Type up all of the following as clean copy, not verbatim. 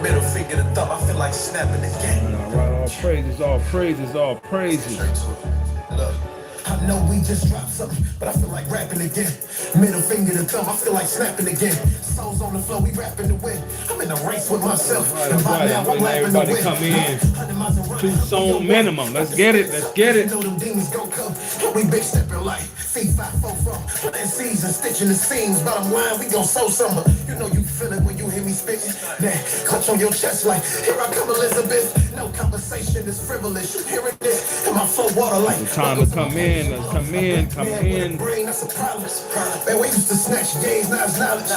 Middle finger to thumb, I feel like snapping again. All right, all praises, all praises, all praises. Look, I know we just dropped something, but I feel like rapping again. Middle finger to thumb, I feel like snapping again. Souls on the floor, we rapping to win. I'm in a race with myself, and by now I'm laughing to Everybody win. come in. 2 song minimum. Let's get it. Let's get it. You know them demons gon' come, and we big stepping like feet 5 4 from. Put that seeds and stitching the seams. Bottom line, we gon' sow summer. You know you feel it when you hear me spitting. Nah, clutch on your chest like here I come, Elizabeth. No conversation is frivolous. You hearing this? And my flow water like. It's time to come in. Let's come in. Come in. Brain, that's a problem. Man, we used to snatch gays, now it's knowledge.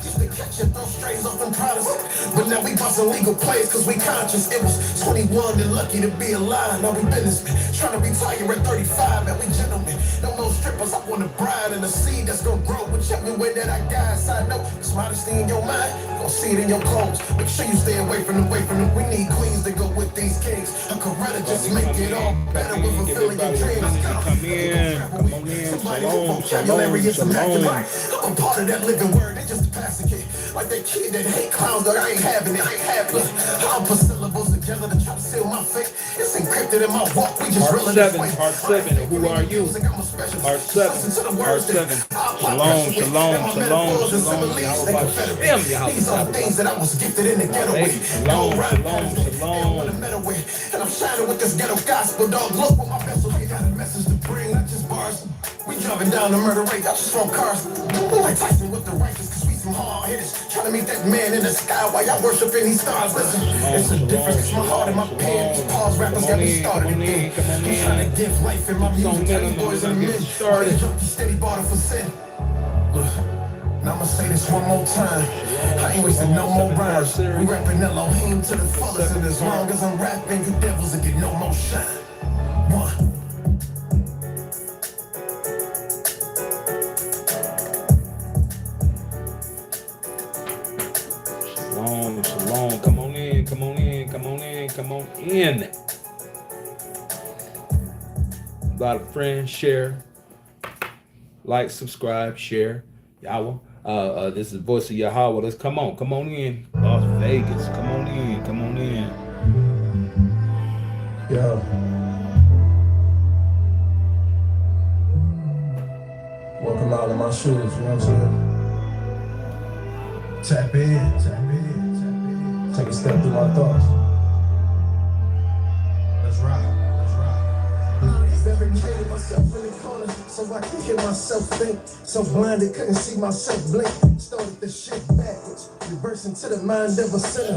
Used to catch and throw strays off them products. But now we bustin' legal plays cause we conscious. It was 21 and lucky to be alive. Now we businessmen. Trying to retire at 35, man, we gentlemen. No more strippers, I want a bride and a seed that's gonna grow. Whichever way that I got, side note, it's modesty in your mind. You gon' see it in your clothes. Make sure you stay away from them, We need queens to go with these kings. A Coretta just make it all better with fulfilling your dreams. Come in. Come on in. Shalom. Shalom. Shalom. I'm a part of that living word, they just a passing kid. Like that kid that hate clowns, but I ain't having it. I'll put syllables together to try to seal my fate. It's encrypted in my walk, we just real in this way. Part 7. Who are you? Part 7. Part 7. Shalom. Shalom. Shalom. Shalom. These are things that I was gifted in the ghetto with. Shalom. Shalom. Shalom. And I'm shining with this ghetto gospel, dog. Look what my vessel here got a message to bring, not just bars. We driving down the murder rate, I just want cars. We like Tyson with the righteous, cause we some hard hitters. Trying to meet that man in the sky while y'all worshiping these stars. Listen, it's a difference, cause my heart and my pen. These pause rappers got me started again. I'm trying to give life in my music. Tell these boys in the mid. Started junkie, steady barter for sin. Look, now I'ma say this one more time. I ain't wasting no more rhymes. We rapping Elohim to the fullest, and as long as I'm rapping, you devils will get no more shine. One. Shalom. Come on in. Come on in. Come on in. Come on in. Invite a friend, share, like, subscribe, share. Yahweh. This is Voice of Yahweh. Let's come on. Come on in. Las Vegas. Come on in. Come on in. Yo. Welcome out of my shoes, you know what I'm saying? Tap in. Take a step through my thoughts. Let's rock. Barricaded myself in the corner so I can hear myself think. So blinded, couldn't see myself blink. Started the shit backwards, reversing to the mind of a sinner.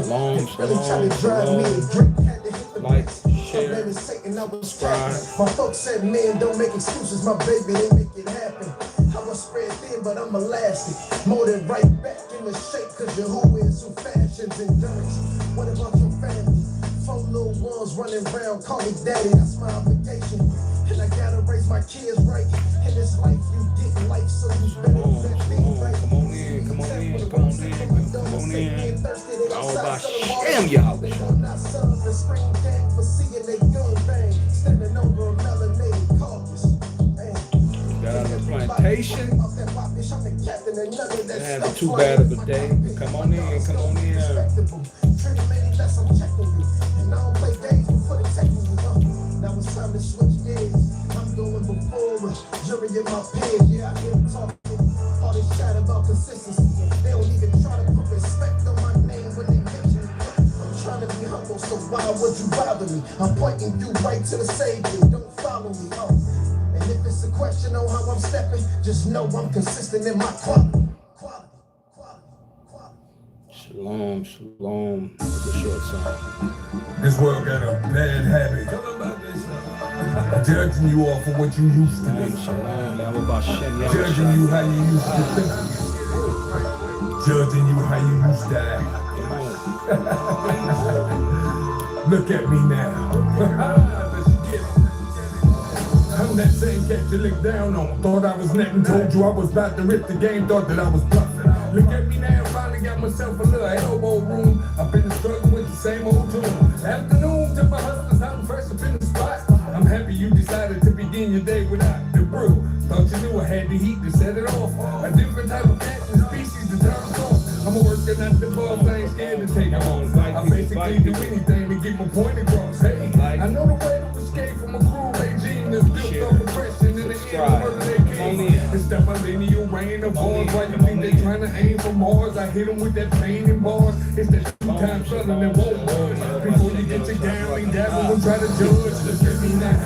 Really tried to drive me a drink, had to hit the brakes. Share, my name is Satan, I was trapped. My folks said, man, don't make excuses, my baby, they make it happen. I was spread thin, but I'm elastic. More than right back in the shape, cause you're who is who fashions endurance. What about your family? 4 little ones running around, call me daddy, that's my obligation. And I gotta raise my kids right. In this life you didn't like, so you better do that thing right. Come on in. Come on in. Come on in. Come on in. All about Shem Yahweh. The screen gang for seeing they gun bang. Standing over a melanated carcass. Got out of the plantation. Having too bad of a day. Come on in. Come on in. Now it's time to switch gears. I'm going before a jury in my peers. Yeah, I hear them talking all this chat about consistency. They don't even try to put respect on my name when they mention me. I'm trying to be humble, so why would you bother me? I'm pointing you right to the Savior. Don't follow me. And if it's a question on how I'm stepping, just know I'm consistent in my quality. Shalom. It's a short song. This world got a bad habit. Tell them about this. Judging you off of what you used to be. Judging you how you used to think. Judging you how you used to act. Look at me now. I'm that same cat you looked down on. Thought I was nothing, told you I was about to rip the game, thought that I was bluffing. Look at me now, finally got myself a little elbow room. I've been struggling with the same old tune. Afternoon to my hustlers, I'm fresh up in the spot. I'm happy you decided to begin your day without the brew. Thought you knew I had the heat to set it off. A different type of cat and species to turn us off. I'm working at the ball, I ain't scared to take. I'm on fight. basically do anything to get my point across. Hey, I know the way to escape from a cruel regime that's built on oppression and the end of their king. It's that millennial reign of wars. Why you think they trying to aim for Mars? I hit them with that pain and bars. It's that 2 times southern that won't budge. Before you get your gambling dabble and try to judge. Look at me now.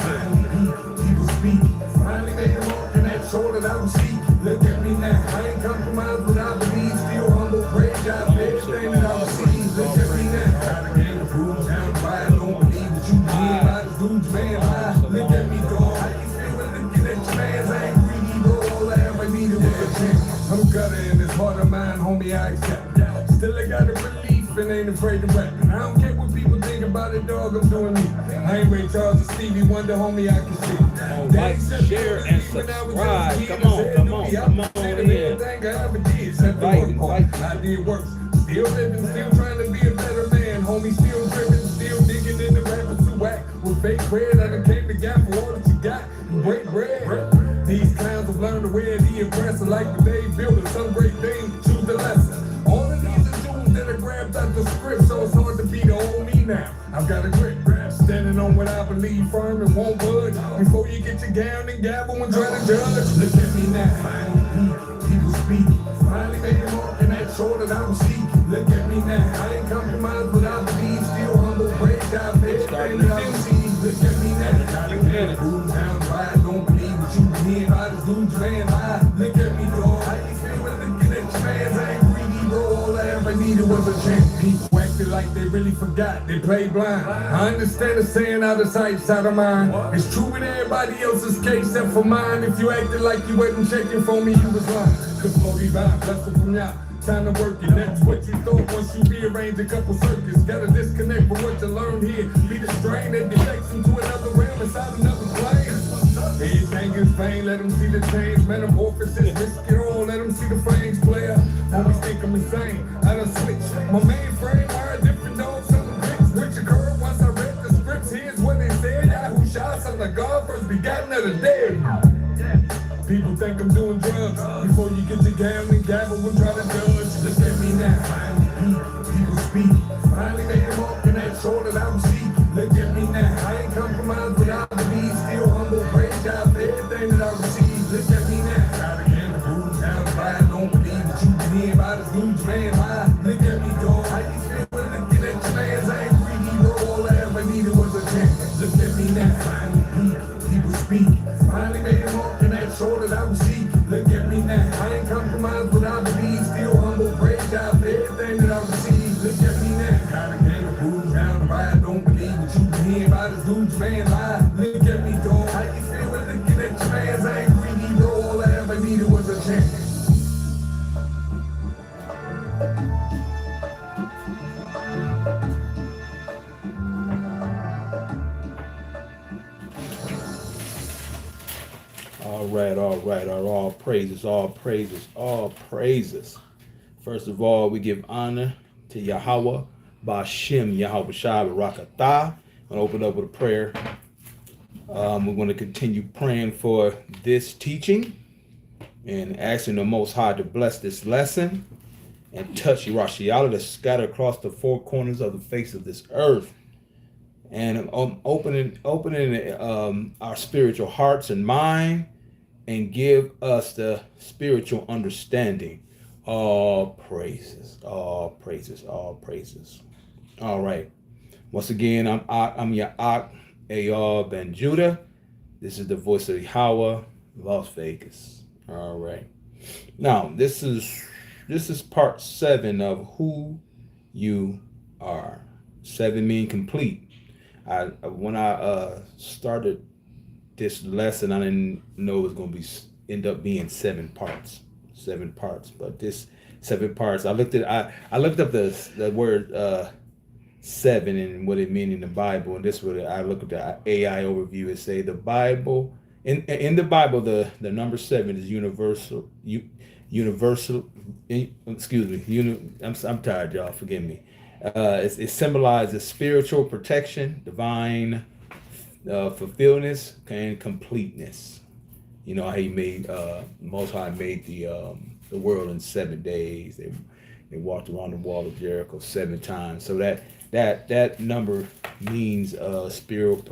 People speak. Finally made them up and that sword that I don't see. Look at me now. I ain't compromised what I believe. Still humble, praise God for everything that I receive. Look at me now. Got a game of prove down by. Don't believe what you did. I just lose man lie. Look at me, dog. How you feel when looking at your man's ain't greedy, bro? All I ever needed was a chance. I'm gutter in this heart of mine, homie, I accept that. Still I got a relief and ain't afraid to rap. I don't care what people think about it, dog, I'm doing me. I ain't Ray Charles or Stevie Wonder, homie, I can see. Like, share, and subscribe. Come on here. Everything I ever did, except the work part. I did worse. Still living, still trying to be a better man, homie. Still driven, still digging in the rappers who whack. With fake bread, I done came to gap for all that you got. Break bread. These clowns have learned to wear the impressor like when they building some great thing. Choose the lesson. All of these are tools that are grabbed out the script, so it's hard to be the old me now. I've got a grip, standing on what I believe, firm and won't budge. Before you get your gown and gavel and try to judge. Look at me now. People speak. Finally made them up and that sword that I don't see. Look at me now. I ain't compromised what I believe. Still humble, praise God for everything that I receive. Look at me now. Gotta get it. Cool down, right? Don't believe what you hear. I just lose man lie. Look at me, dog. How you feel when looking at your man's ain't greedy, bro? All I ever needed was a chance. People acted like they really forgot. They played blind. I understand the saying, out of sight, out of mind. It's true in everybody else's case except for mine. If you acted like you wasn't checking for me, you was lying. Cause flow divine, blessing from y'all. Time to work it, that's what you thought once you rearrange a couple circuits. Gotta disconnect from what you learned here. Be the strain that deflects into another realm inside another plane. Everything is vain, let them see the change. Metamorphosis, risk it all, let them see the flames. Player, always think I'm insane. I done switched my mainframe, wired different dogs, some bricks. Which occurred once I read the scripts. Here's what they said. Yahoo shot, son of God, first begotten of the dead. People think I'm doing drugs. Before you get your gown and gavel and try to judge. Look at me now. People speak. Finally made them up and that sword that I don't see. Look at me now. I ain't compromised what I believe. Still humble, praise God for everything that I receive. Look at me now. Gotta get the rules down the ride. Don't believe what you can hear. I just lose man lie. Look at me, dog. How you feel when looking at your man's ain't greedy, bro? All I ever needed was a chance. Look at me now. People speak. Finally made them up and that sword that I don't see. Look at me now. I ain't compromised what I believe. Still humble, praise God for everything that I receive. Look at me now. Gotta get the rules down the ride. Don't believe what you can hear. I just lose man lie. Look at me, dog. How you feel when looking at your man's ain't greedy, bro? All I ever needed was a chance. All praises, all praises, all praises. First of all, we give honor to Yahweh, Ba'Shem, Yahweh Shai, Barakatah. I'm going to open up with a prayer. We're going to continue praying for this teaching and asking the Most High to bless this lesson and touch Yerushalayim to scatter across the four corners of the face of this earth. And opening our spiritual hearts and mind, and give us the spiritual understanding. All praises, all praises, all praises. All right. Once again, I'm your Ak, Ayar Ben Judah. This is the voice of Yahweh, Las Vegas. All right. Now, this is part 7 of who you are. 7 mean complete. When I started this lesson, I didn't know it was going to end up being 7 parts. 7 parts, but this 7 parts. I looked up the word 7 and what it means in the Bible, and this what I looked at the AI overview and say the Bible in the Bible the number 7 is universal. Excuse me. I'm tired, y'all. Forgive me. It symbolizes spiritual protection, divine fulfillment, and completeness. You know how he made Most High made the world in 7 days. They walked around the wall of Jericho 7 times. So that number means spiritual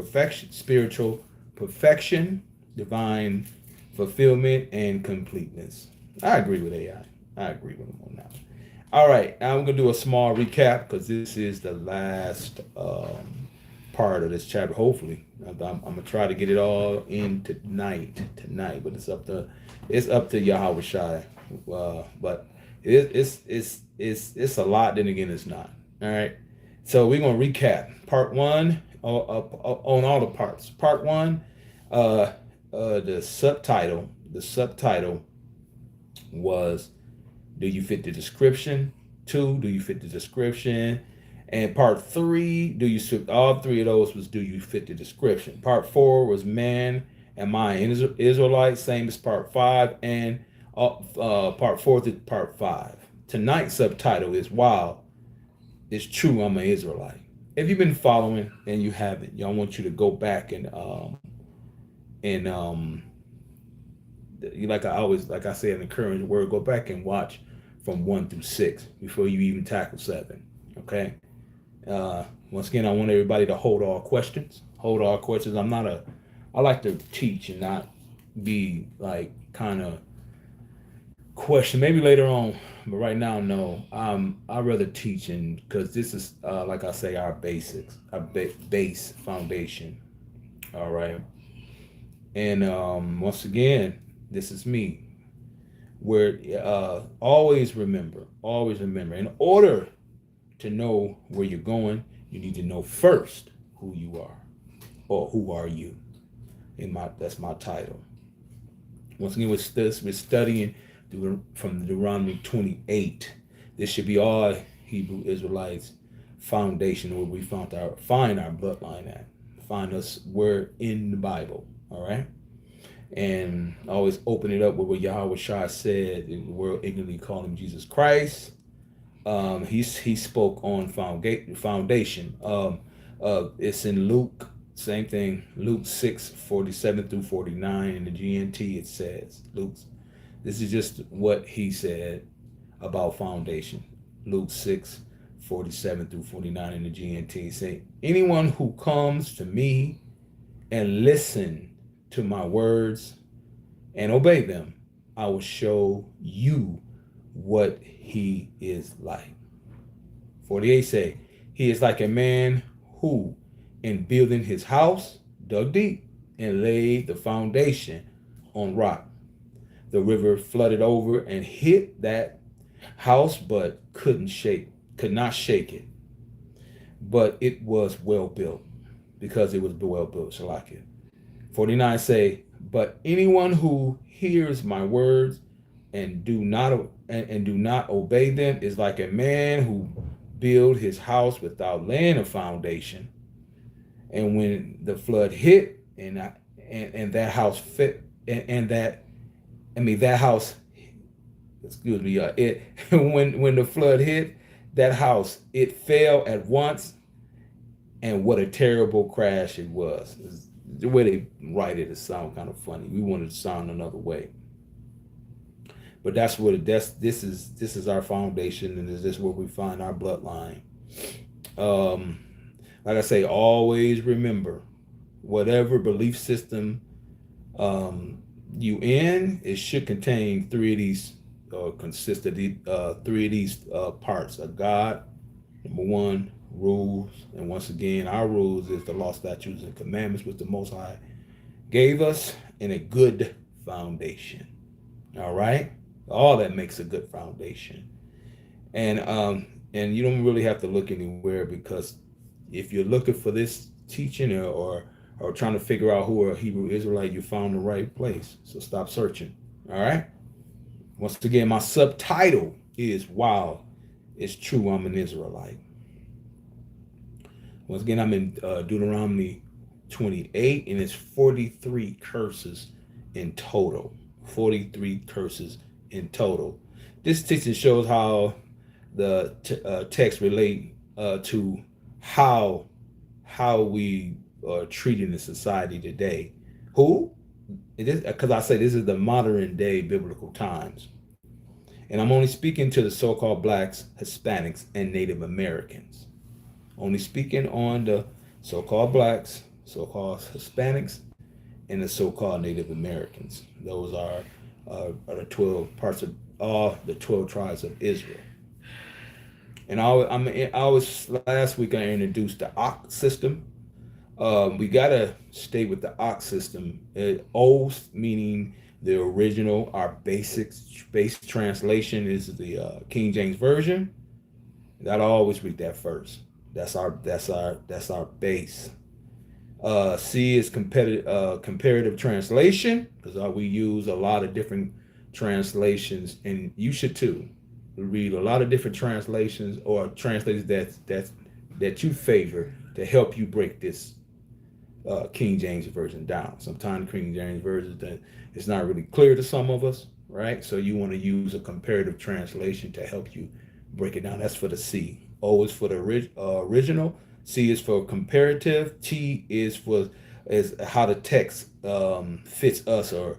perfection, divine fulfillment, and completeness. I agree with AI. I agree with him on that. All right, now I'm gonna do a small recap because this is the last part of this chapter. Hopefully, I'm gonna try to get it all in tonight, but it's up to Yahweh Shai. But it's a lot. Then again, it's not. All right. So we're gonna recap part one on all the parts. Part one, the subtitle was, "Do you fit the description?" 2, "Do you fit the description?" And part 3, all three of those was, "Do you fit the description?" Part 4 was, "Man, am I an Israelite?" Same as part 5, and part 4 to part 5. Tonight's subtitle is, "Wow, it's true, I'm an Israelite." If you've been following and you haven't, y'all, want you to go back and like I say in the current word, go back and watch from 1 through 6 before you even tackle 7. Okay. Once again, I want everybody to hold all questions. I like to teach and not be like kind of question. Maybe later on, but right now, no. I'd rather teaching because this is like I say, our basics, our base foundation. All right. And once again, this is me. Where always remember, in order to know where you're going, you need to know first who you are, or who are you. That's my title. Once again, we're studying from Deuteronomy 28. This should be all Hebrew Israelites' foundation, where we find our bloodline at. Find us where in the Bible. All right. And always open it up with what Yahweh Shai said. The world ignorantly called him Jesus Christ. He spoke on foundation. It's in Luke, same thing. Luke 6:47 through 49 in the GNT. It says this is just what he said about foundation. Luke 6:47 through 49 in the GNT. Say, "Anyone who comes to me and listen to my words and obey them, I will show you what he is like." 48 say, "He is like a man who, in building his house, dug deep and laid the foundation on rock. The river flooded over and hit that house, but could not shake it. But it was well built, because it was well built." Shalakia. 49 say, "But anyone who hears my words and do not obey them is like a man who built his house without laying a foundation. And when the flood hit, and that house fit, that house, excuse me, when the flood hit that house, it fell at once, and what a terrible crash it was." The way they write it sounds kind of funny. We wanted to sound another way, but this is our foundation, and this is where we find our bloodline. Like I say, always remember, whatever belief system you in, it should contain three of these, consist of three of these parts of God. Number one, rules. And once again, our rules is the law, statutes, and commandments which the Most High gave us in a good foundation. All right, all that makes a good foundation. And you don't really have to look anywhere, because if you're looking for this teaching or trying to figure out who are a Hebrew Israelite, you found the right place. So stop searching. All right. Once again, my subtitle is, "Wow, it's true, I'm an Israelite." Once again, I'm in Deuteronomy 28, and it's 43 curses in total. 43 curses in total. This teaching shows how the text relate to how we are treated in society today. Who? Because I say this is the modern day biblical times. And I'm only speaking to the so-called blacks, Hispanics, and Native Americans. Only speaking on the so-called blacks, so-called Hispanics, and the so-called Native Americans. Those are the 12 parts of all the 12 tribes of Israel. And I was last week I introduced the Oct system. We gotta stay with the Oct system. O's meaning the original, our base translation is the King James version. Gotta always read that first. That's our base. C is comparative translation, because we use a lot of different translations, and you should too. Read a lot of different translations or translations that you favor to help you break this King James version down. Sometimes King James version that it's not really clear to some of us, right? So you want to use a comparative translation to help you break it down. That's for the C. O is for the original. C is for comparative. T is how the text fits us or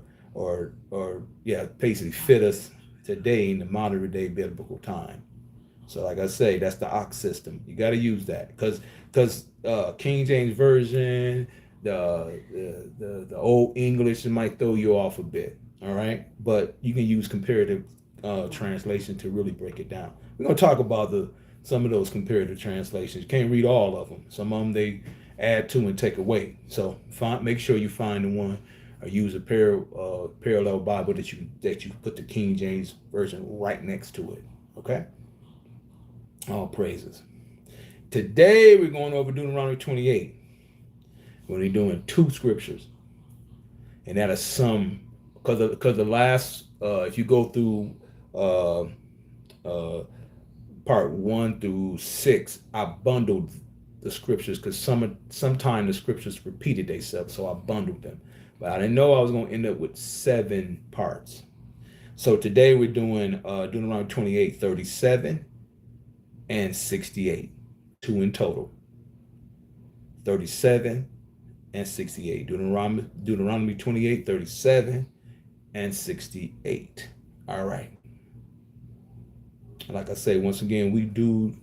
basically fit us today in the modern day biblical time. So like I say, that's the Oct system. You got to use that because King James version, the old English, it might throw you off a bit. All right, but you can use comparative translation to really break it down. We're gonna talk about some of those comparative translations. You can't read all of them. Some of them they add to and take away. So make sure you find the one or use a parallel Bible that you put the King James version right next to it. Okay. All praises. Today we're going over Deuteronomy 28. We're only doing 2 scriptures, and that is some because the last if you go through part 1 through 6, I bundled the scriptures because sometimes the scriptures repeated themselves, so I bundled them. But I didn't know I was going to end up with 7 parts. So today we're doing Deuteronomy 28, 37 and 68, 2 in total. 37 and 68. Deuteronomy 28, 37 and 68. All right. Like I say, once again, we do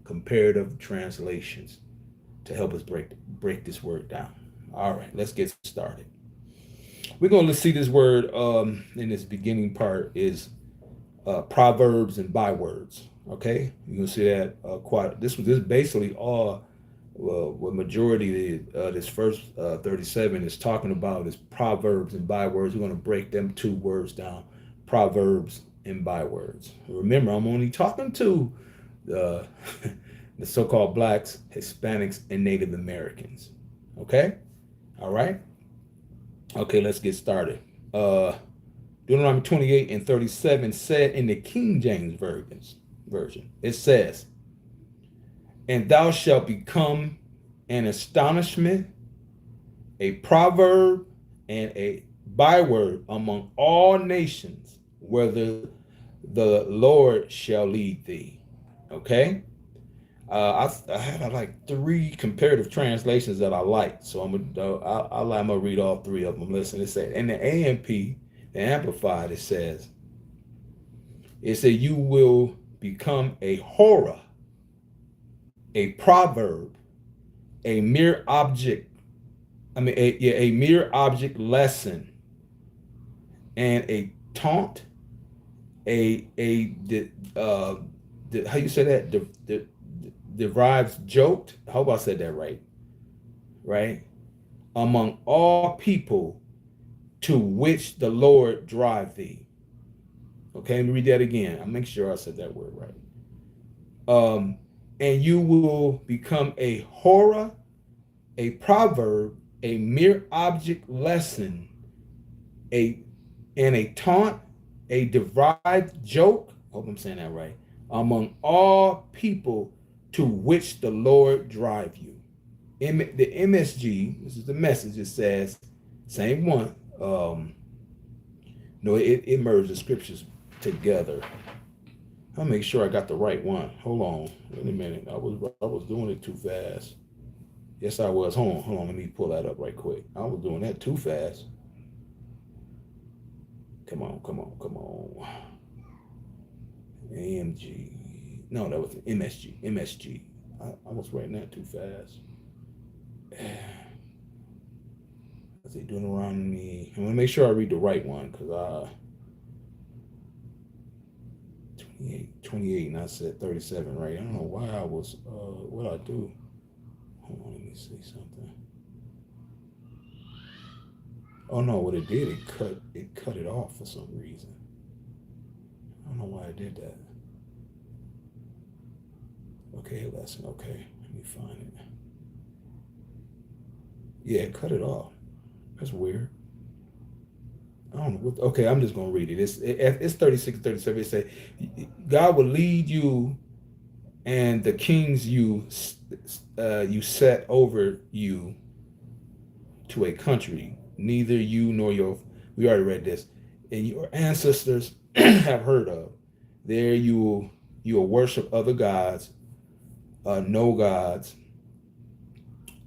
comparative translations to help us break this word down. All right, let's get started. We're going to see this word in this beginning part is proverbs and bywords. Okay, you can see that this is basically all what majority of this first 37 is talking about is proverbs and bywords. We're going to break them 2 words down, proverbs and bywords. Remember, I'm only talking to the so-called blacks, Hispanics, and Native Americans. Okay, all right. Okay, let's get started. Deuteronomy 28 and 37 said in the King James version, it says, "And thou shalt become an astonishment, a proverb, and a byword among all nations, whether the Lord shall lead thee." Okay? I had like 3 comparative translations that I like, so I'm gonna read all 3 of them. Listen, it said in the AMP, the Amplified, it said, "You will become a horror, a proverb, a mere object. A mere object lesson, and a taunt, how you say that? Derives joke. I hope I said that right. Right? Among all people to which the Lord drive thee." Okay, let me read that again. I'll make sure I said that word right. And you will become a horror, a proverb, a mere object lesson, and a taunt, a derived joke. Hope I'm saying that right. Among all people to which the Lord drive you. The MSG, this is the Message. It says, same one. It merged the scriptures together. I'll make sure I got the right one. Hold on. Wait a minute. I was doing it too fast. Yes, I was. Hold on. Let me pull that up right quick. I was doing that too fast. Come on. AMG. No, that was MSG. MSG. I was writing that too fast. Let's see, Deuteronomy. I want to make sure I read the right one because 28, and I said 37, right? I don't know why I was, what I do. Hold on, let me see something. Oh no, what it did, it cut it off for some reason. I don't know why I did that. Okay, lesson, okay, let me find it. Yeah, it cut it off. That's weird. I don't know what, okay, I'm just gonna read it. It's 36, 37. It say, God will lead you and the kings you set over you to a country neither you nor we already read this, and your ancestors have heard of. There you will worship other gods, no gods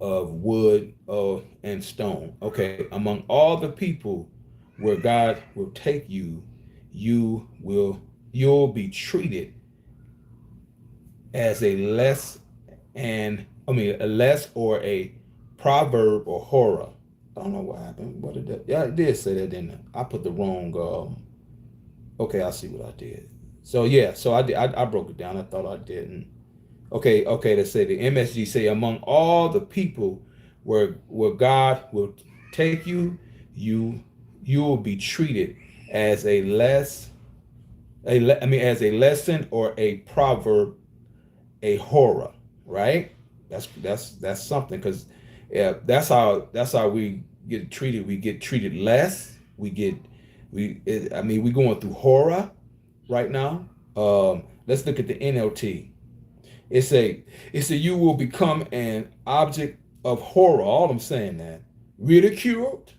of wood and stone. Okay, among all the people where God will take you, you'll be treated as a less or a proverb or horror. I don't know what happened. What did that? Yeah, I did say that, didn't I? I put the wrong. Okay, I see what I did. So yeah, so I did. I broke it down. I thought I didn't. Okay. Let's say the MSG say among all the people where God will take you, you will be treated as a as a lesson or a proverb, a horror, right? That's something because yeah, that's how we get treated. We get treated less. We're going through horror right now. Let's look at the NLT. It's a you will become an object of horror. All I'm saying that ridiculed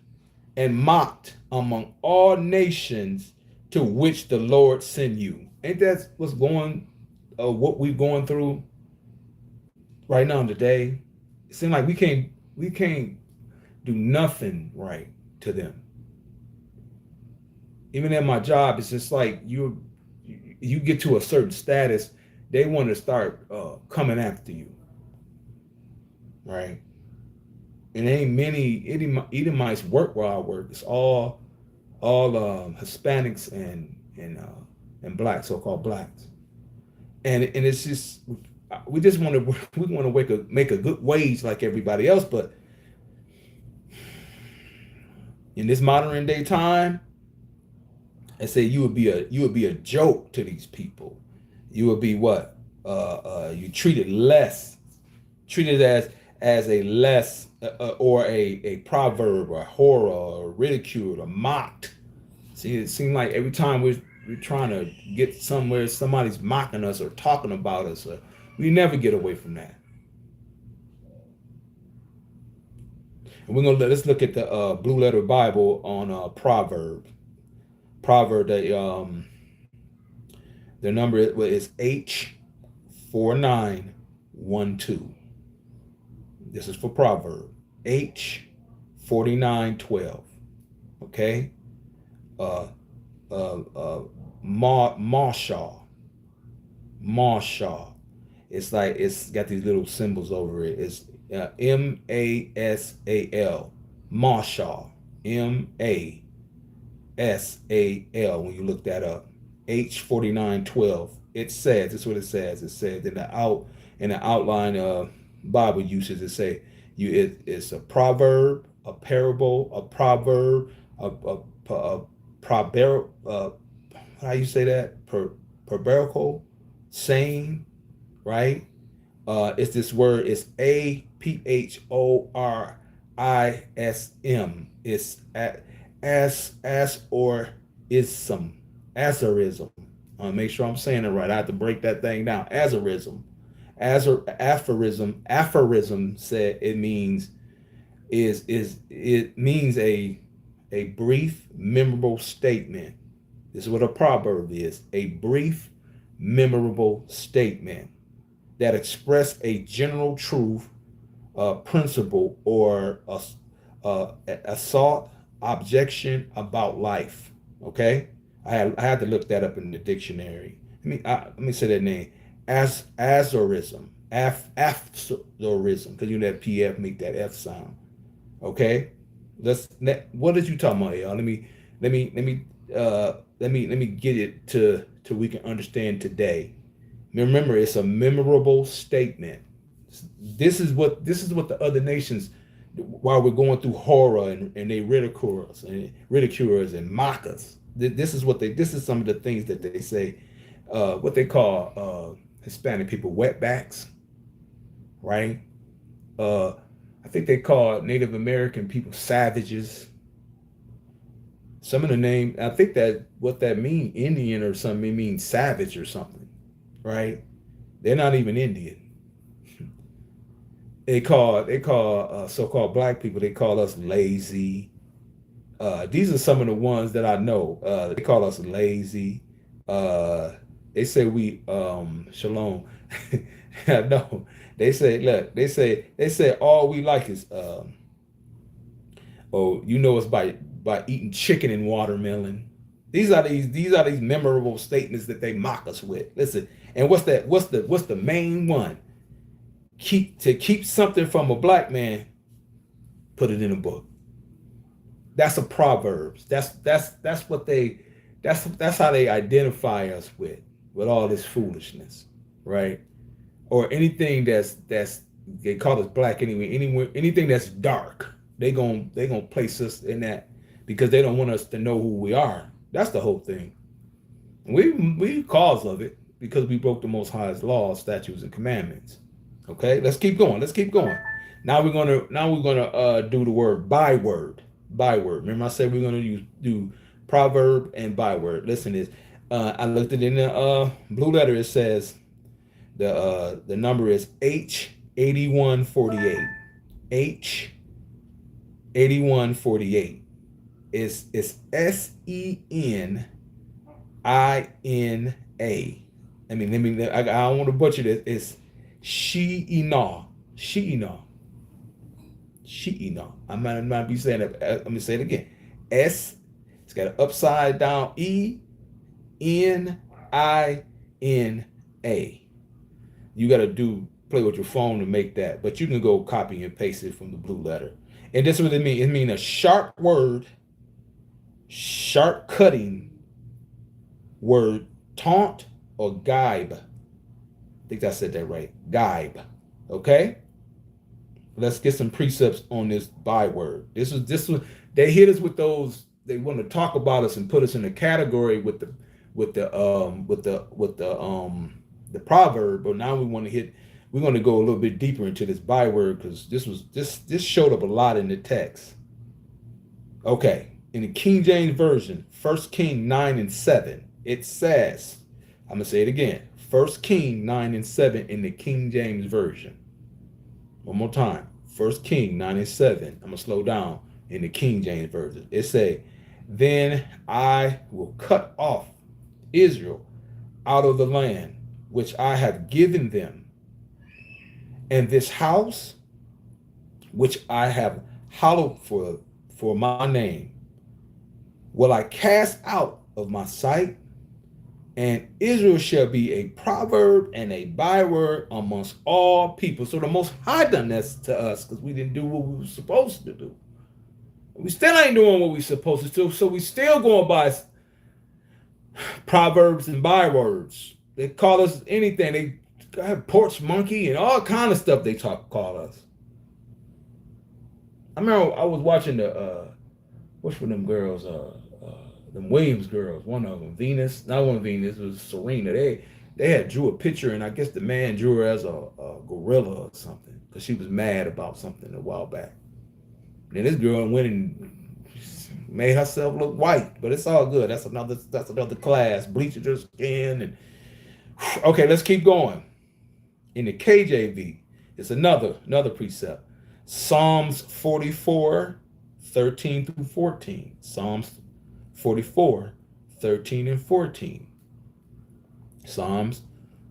and mocked among all nations to which the Lord send you. Ain't that what we're going through right now today? It seems like we can't do nothing right to them. Even at my job, it's just like you get to a certain status, they want to start coming after you, right? And ain't many Edomites work where I work. It's all Hispanics and blacks, so-called blacks, and it's just we just want to make a good wage like everybody else, but in this modern day time, I say you would be a joke to these people. You would be what? You treated as a less or a proverb or a horror or ridiculed or mocked. See, it seems like every time we're trying to get somewhere, somebody's mocking us or talking about us. We never get away from that. And let's look at the Blue Letter Bible on Proverbs. Proverb, the number is H4912. This is for Proverb. H4912. Okay? Marshall. It's got these little symbols over it. It's MASAL. Marshall. MASAL. When you look that up. H4912. This is what it says. It says in the outline of Bible usage, it's a proverb, a parable, a proverb, a proverb, how you say that? Proverbical saying, right? It's this word, it's APHORISM. It's azorism. Azorism. Make sure I'm saying it right. I have to break that thing down. Azorism. Aphorism said it means a brief, memorable statement. This is what a proverb is. A brief, memorable statement that express a general truth, principle, or assault, objection about life. Okay? I had to look that up in the dictionary. let me say that name. Azorism. Azorism. Because you know that PF make that F sound. Okay? What did you talking about, y'all? Let me get it to we can understand today. Remember, it's a memorable statement. This is what the other nations, while we're going through horror and they ridicule us and mock us. This is some of the things that they say, what they call Hispanic people wetbacks, right? I think they call Native American people savages. Some of the name, I think that what that mean, Indian or something, it means savage or something, right? They're not even Indian. They call so-called black people, they call us lazy. These are some of the ones that I know. They call us lazy. They say we shalom. No, they say, look, they say all we like is it's by eating chicken and watermelon. These memorable statements that they mock us with. Listen, and what's the main one? Keep something from a black man, put it in a book. That's a Proverbs. That's how they identify us with all this foolishness, right? Or anything that's they call us black anyway. Anything that's dark, they gonna place us in that because they don't want us to know who we are. That's the whole thing. We cause of it because we broke the Most High's laws, statutes, and commandments. Okay, let's keep going. Now we're gonna do the word byword. Byword. Remember I said we're gonna do proverb and byword. Listen to this. I looked at it in the blue letter. It says the number is H8148. H8148. It's SENINA. I don't want to butcher this. It's She'ina. I might be saying it. Let me say it again. It's got an upside down ENINA. You got to play with your phone to make that, but you can go copy and paste it from the blue letter. And this is what it means. It means a sharp word, sharp cutting word, taunt or gibe. I think I said that right. Gibe. Okay? Let's get some precepts on this byword. This was they hit us with those. They want to talk about us and put us in a category with the proverb, but now we're going to go a little bit deeper into this byword because this showed up a lot in the text. Okay, in the King James Version, 1 King 9:7, it says, I'm gonna say it again, 1 King 9:7 in the King James Version. One more time, 1 King 9:7. I'm gonna slow down in the King James Version. It say, then I will cut off Israel out of the land which I have given them, and this house which I have hallowed for my name will I cast out of my sight, and Israel shall be a proverb and a byword amongst all people. So the Most High done this to us because we didn't do what we were supposed to do. We still ain't doing what we supposed to do, so we still going by proverbs and bywords. They call us anything. They have porch monkey and all kind of stuff they call us. I remember I was watching what's with them girls, them Williams girls, one of them, Venus, not one of Venus, it was Serena. They had drew a picture, and I guess the man drew her as a gorilla or something, because she was mad about something a while back. And this girl went and made herself look white, but it's all good. That's another class. Bleached her skin. And okay, let's keep going. In the KJV, it's another precept. Psalms 44, 13 through 14. Psalms 44, 13 and 14. Psalms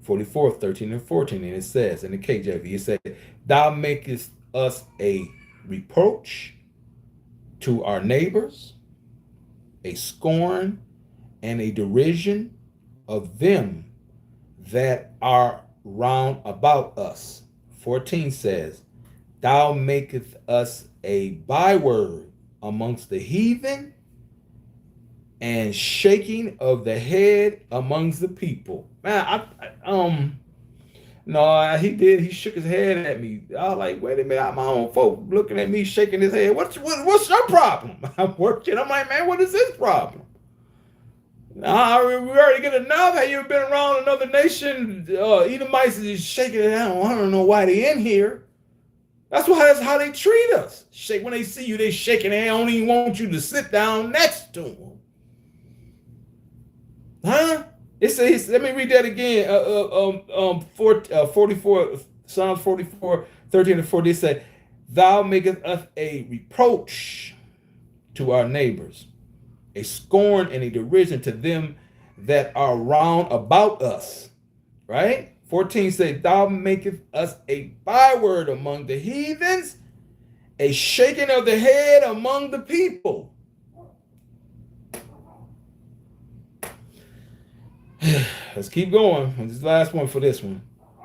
44, 13 and 14. And it says in the KJV, it says, thou makest us a reproach to our neighbors, a scorn and a derision of them that are round about us. 14 says, thou makest us a byword amongst the heathen, and shaking of the head amongst the people. Man, no, he did. He shook his head at me. I was like, wait a minute, my own folk looking at me, shaking his head. What's your problem? I'm working. I'm like, man, what is this problem? Nah, we already get enough. Have you ever been around another nation? Edomites is shaking it down. I don't know why they in here. That's how they treat us. Shake when they see you, they shaking their hand. Don't even want you to sit down next to them. Huh? It says, let me read that again. 44, Psalms 44, 13 and 14. It said, thou makest us a reproach to our neighbors, a scorn and a derision to them that are round about us. Right? 14 says, thou makest us a byword among the heathens, a shaking of the head among the people. Let's keep going. This is the last one for this one.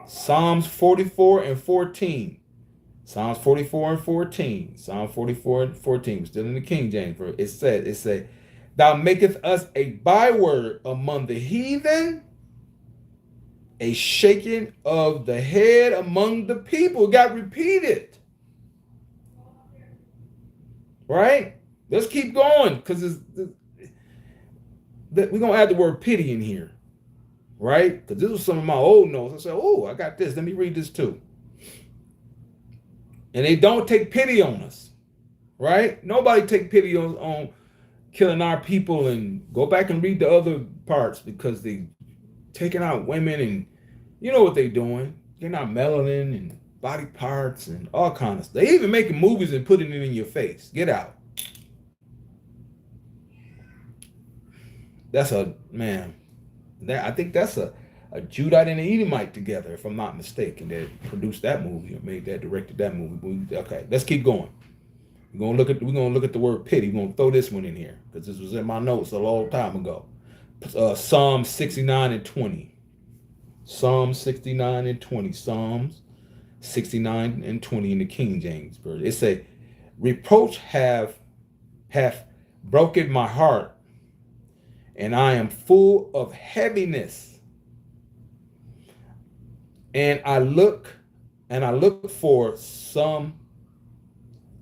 Psalms 44 and 14. Psalms 44 and 14. Psalm 44 and 14. Still in the King James. It said, thou makest us a byword among the heathen, a shaking of the head among the people. It got repeated. Right? Let's keep going, because we're going to add the word pity in here. Right? Because this was some of my old notes. I said, oh, I got this. Let me read this too. And they don't take pity on us. Right? Nobody take pity on killing our people. And go back and read the other parts, because they taking out women, and you know what they doing. Getting out melanin and body parts and all kinds of stuff. They even making movies and putting it in your face. Get out. That's I think that's a Judite and an Edomite together, if I'm not mistaken, that produced that movie or directed that movie. Okay, let's keep going. We're gonna look at the word pity. We're gonna throw this one in here, because this was in my notes a long time ago. Psalm 69 and 20. Psalm 69 and 20. Psalms 69 and 20 in the King James Version. It say, reproach hath broken my heart, and I am full of heaviness. And I look for some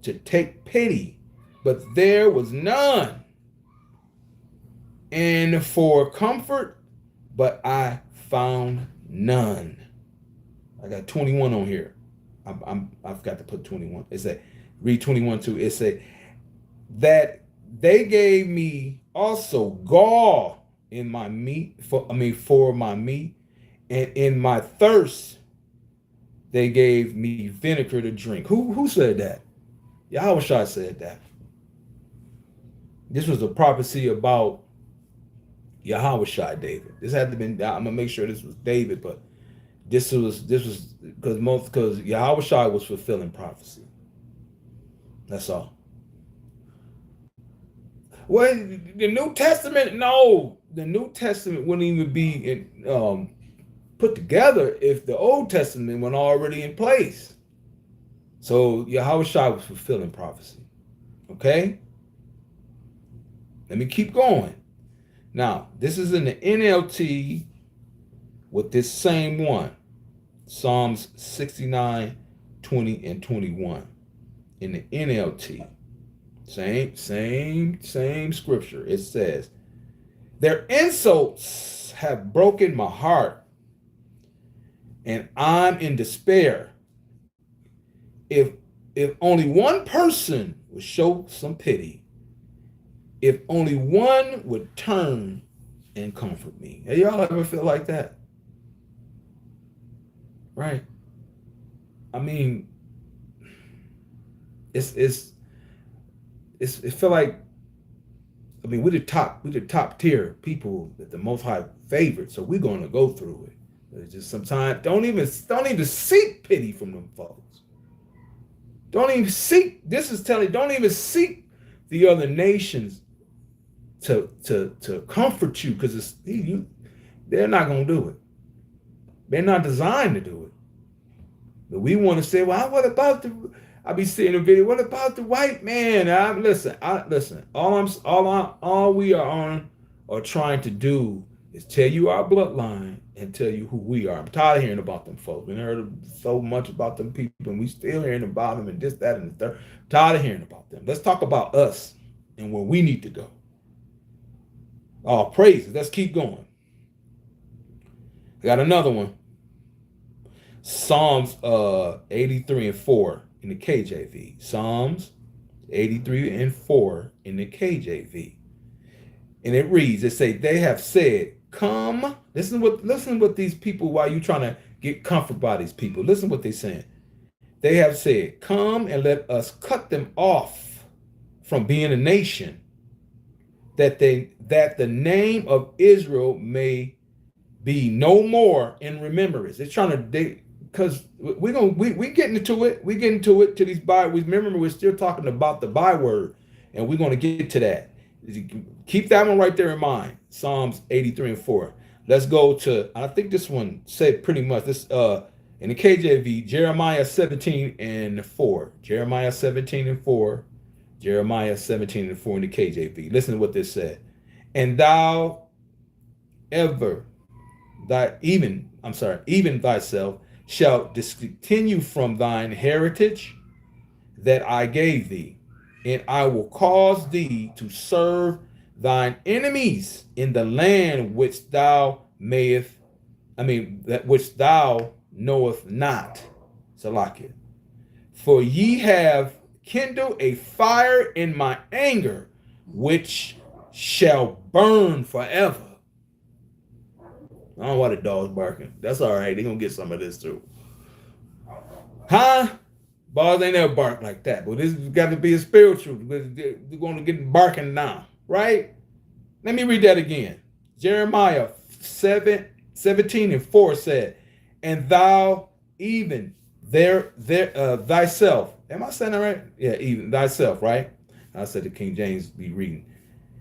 to take pity, but there was none. And for comfort, but I found none. I got 21 on here. I've got to put 21. It said, read 21 too. It said that they gave me also gall in my meat, for my meat, and in my thirst they gave me vinegar to drink. Who said that? Yahweh said that. This was a prophecy about Yahweh David. This had to been. I'm gonna make sure this was David, but this was because Yahweh was fulfilling prophecy. That's all. Well, the New Testament, no, the New Testament wouldn't even be put together if the Old Testament wasn't already in place. So Yahweh was fulfilling prophecy. Okay? Let me keep going. Now, this is in the NLT with this same one. Psalms 69, 20, and 21. In the NLT. Same scripture. It says, their insults have broken my heart, and I'm in despair. If only one person would show some pity, if only one would turn and comfort me. Hey, y'all ever feel like that? Right? I mean, it feel like, I mean, we're the top tier people that the Most High favored, so we're gonna go through it. It's just sometimes don't even seek pity from them folks. Don't even seek. This is telling. Don't even seek the other nations to comfort you, because they're not gonna do it. They're not designed to do it. But we want to say, well, what about the? I be seeing a video. What about the white man? Listen. All we are on or trying to do is tell you our bloodline and tell you who we are. I'm tired of hearing about them folks. We heard so much about them people, and we still hearing about them and this, that, and the third. I'm tired of hearing about them. Let's talk about us and where we need to go. All praises. Let's keep going. I got another one. Psalms 83 and 4 in the KJV. Psalms 83 and 4 in the KJV. And it reads, it say, they have said, come. Listen what these people, while you trying to get comfort by these people, listen what they're saying. They have said, come and let us cut them off from being a nation, that the name of Israel may be no more in remembrance. It's trying to, because we getting into it. We getting to it to these bywords. Remember, we're still talking about the byword, and we're going to get to that. Keep that one right there in mind. Psalms 83 and 4. Let's go to, I think this one said pretty much this in the KJV, Jeremiah 17 and 4. Jeremiah 17 and 4. Jeremiah 17 and 4 in the KJV. Listen to what this said. And thou even thyself shalt discontinue from thine heritage that I gave thee, and I will cause thee to serve thine enemies in the land which thou which thou knowest not. Salakia. For ye have kindled a fire in my anger, which shall burn forever. I don't know why the dog's barking. That's all right. They're going to get some of this too. Huh? Balls ain't never bark like that. But this has got to be a spiritual. They're going to get barking now. Right? Let me read that again. Jeremiah 17 and 4 said, and thou even thyself. Am I saying that right? Yeah, even thyself, right? I said the King James be reading.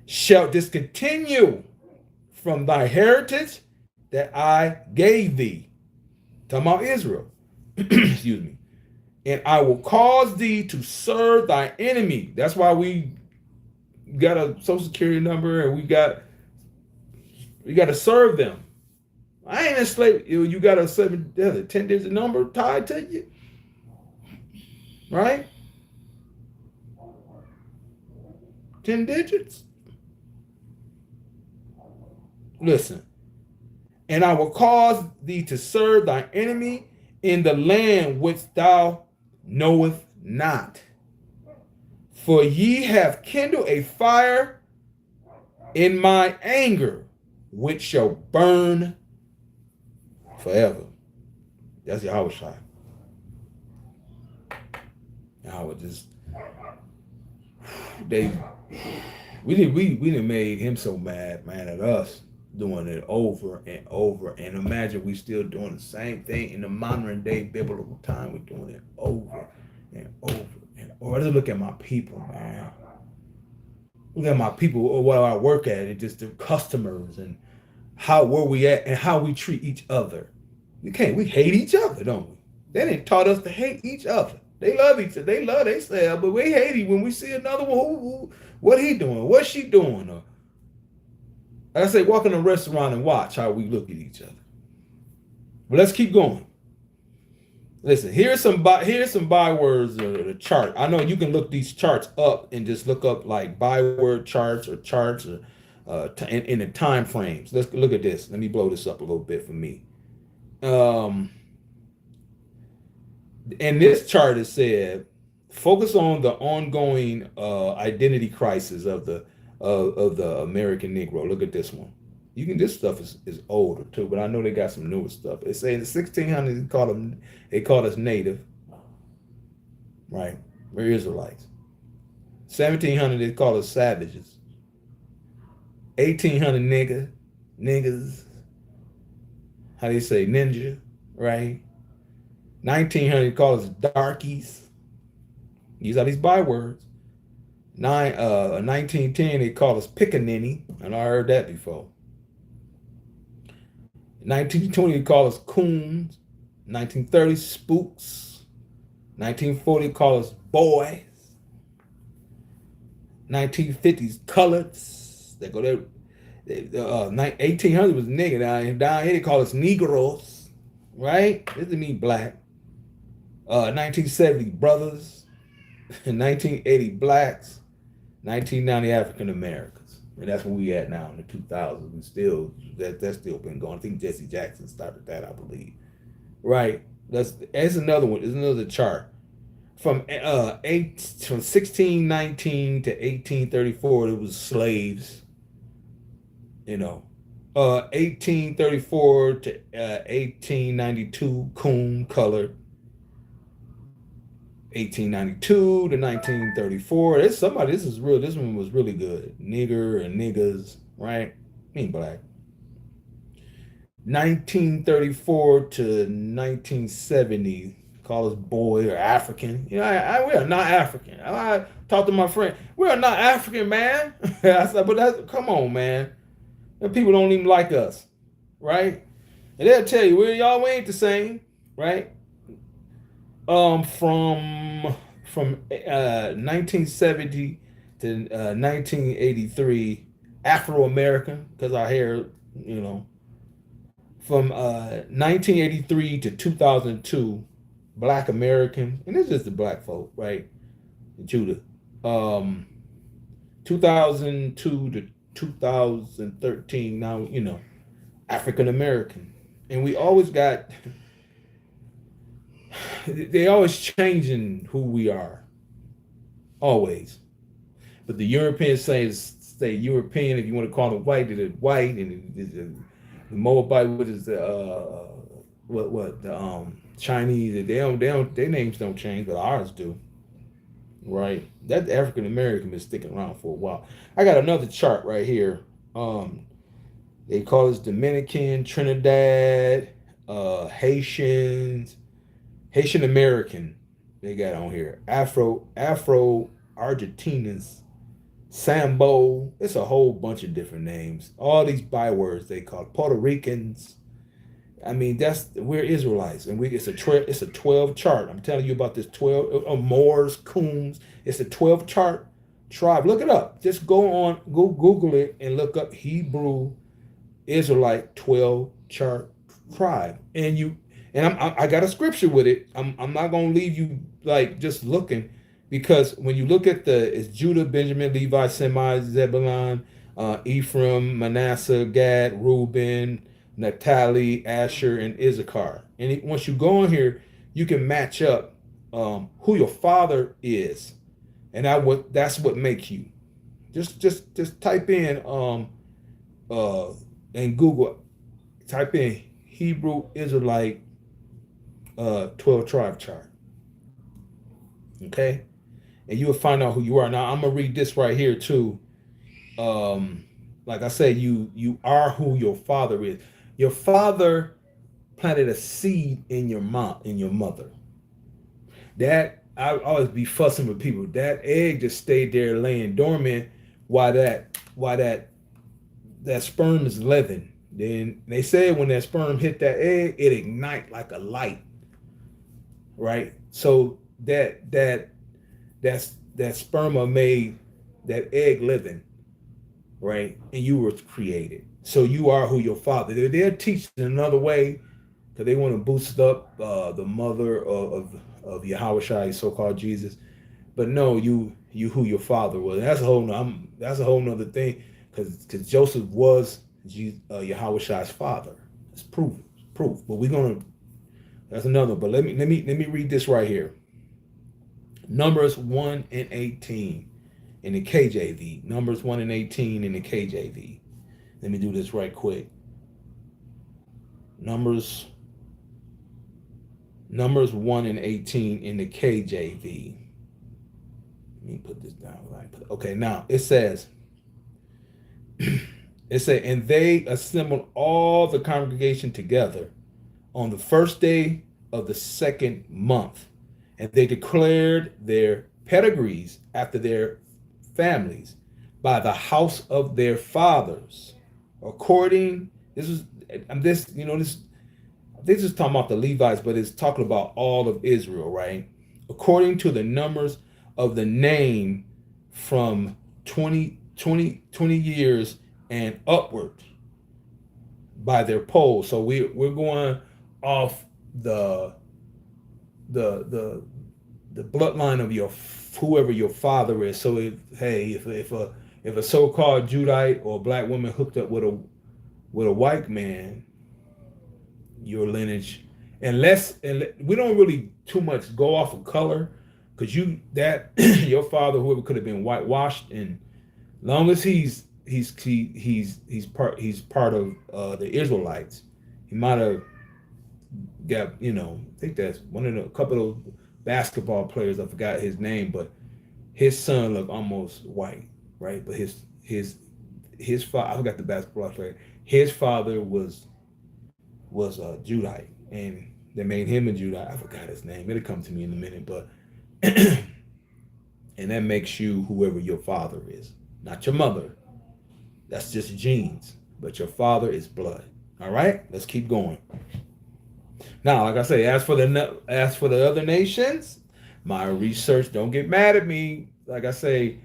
Shall discontinue from thy heritage that I gave thee. Talking about Israel. Excuse me. And I will cause thee to serve thy enemy. That's why we got a social security number and we got to serve them. I ain't a slave. You got a 10-digit number tied to you. Right? 10 digits. Listen. And I will cause thee to serve thy enemy in the land which thou knowest not. For ye have kindled a fire in my anger, which shall burn forever. That's Yahweh Shai. Yahweh just we didn't made him so mad at us, doing it over and over. And imagine we still doing the same thing in the modern day biblical time. We're doing it over and over and over. Just look at my people, man. Look at my people, or what I work at, and just the customers and where we at and how we treat each other. We hate each other, don't we? They didn't taught us to hate each other. They love each other. They love themselves, but we hate him when we see another one. What he doing? What's she doing? Or, like I say, walk in a restaurant and watch how we look at each other. But let's keep going. Listen, here's some bywords of the chart. I know you can look these charts up and just look up like byword charts or in the time frames. Let's look at this. Let me blow this up a little bit for me. In this chart, it said, focus on the ongoing identity crisis of the American Negro. Look at this one. This stuff is older too, but I know they got some newer stuff. They say in the 1600s they called us native, right? We're Israelites. 1700 they called us savages. 1800 niggas. How do you say ninja, right? 1900 they call us darkies. These are these bywords. 1910 they call us pickaninny, and I heard that before. 1920 they call us coons. 1930 spooks. 1940 call us boys. 1950s coloreds. They go there. 1800 was nigga. Down here they call us Negroes, right? This doesn't mean black. 1970 brothers. 1980 blacks. 1990 African Americans. And that's where we at now in the 2000s. We still that's still been going. I think Jesse Jackson started that, I believe. Right. That's another one. There's another chart. From 1619 to 1834, it was slaves. 1834 to 1892, coon colored. 1892 to 1934. This is real. This one was really good. Nigger and niggas, right? Mean black. 1934 to 1970, call us boy or African. We are not African. I talked to my friend. We are not African, man. I said, but come on, man. And people don't even like us, right? And they'll tell you, we ain't the same, right? From 1970 to 1983, Afro-American, because our hair, from 1983 to 2002, Black American, and it's just the black folk, right? Judah. 2002 to 2013, now, African American. And we always got, they always changing who we are. Always. But the Europeans say European, if you want to call them white, they're white, and the Moabite, what is the Chinese, their names don't change, but ours do. Right? That African American been sticking around for a while. I got another chart right here. They call us Dominican, Trinidad, Haitians, Haitian American. They got on here. Afro Argentinians, Sambo. It's a whole bunch of different names. All these bywords they call Puerto Ricans. I mean, we're Israelites, and it's a 12 chart. I'm telling you about this 12 Moors, Coons. It's a 12 chart tribe. Look it up. Just go Google it and look up Hebrew Israelite 12 chart tribe. And I got a scripture with it. I'm not gonna leave you like just looking, because when you look at it's Judah, Benjamin, Levi, Semi, Zebulun, Ephraim, Manasseh, Gad, Reuben, Naphtali, Asher, and Issachar. And once you go in here, you can match up who your father is, and that's what makes you. Just type in Google, type in Hebrew Israelite 12 tribe chart. Okay, and you will find out who you are. Now I'm gonna read this right here too. Like I said, you are who your father is. Your father planted a seed in your mother. That I always be fussing with people. That egg just stayed there laying dormant while that sperm is living. Then they said when that sperm hit that egg, it ignite like a light. Right? So that sperma made that egg living. Right? And you were created. So you are who your father. They're teaching another way, because they want to boost up the mother of Yahushua, so-called Jesus. But no, you who your father was. And that's a whole nother thing, because Joseph was Yahushua's father. It's proof. But that's another. But let me read this right here. Numbers 1 and 18 in the KJV. Numbers 1 and 18 in the KJV. Let me do this right quick. Numbers 1 and 18 in the KJV. Let me put this down. Okay, now it says, and they assembled all the congregation together on the first day of the second month, and they declared their pedigrees after their families by the house of their fathers, according This is this, you know, this is talking about the Levites, but it's talking about all of Israel, right? According to the numbers of the name from 20 years and upward by their polls. So we're going off the bloodline of your whoever your father is. So if a so-called Judite or black woman hooked up with a white man, your lineage, and we don't really too much go off of color, because your father, whoever, could have been whitewashed, and long as he's part of the Israelites, he might have got, I think that's one of a couple of basketball players, I forgot his name, but his son looked almost white, right? But his father, I forgot the basketball player. His father was a Judite, and they made him a Judite. I forgot his name. It'll come to me in a minute, but and that makes you whoever your father is, not your mother. That's just genes, but your father is blood. All right, let's keep going. Now, like I say, as for the other nations, my research, don't get mad at me. Like I say,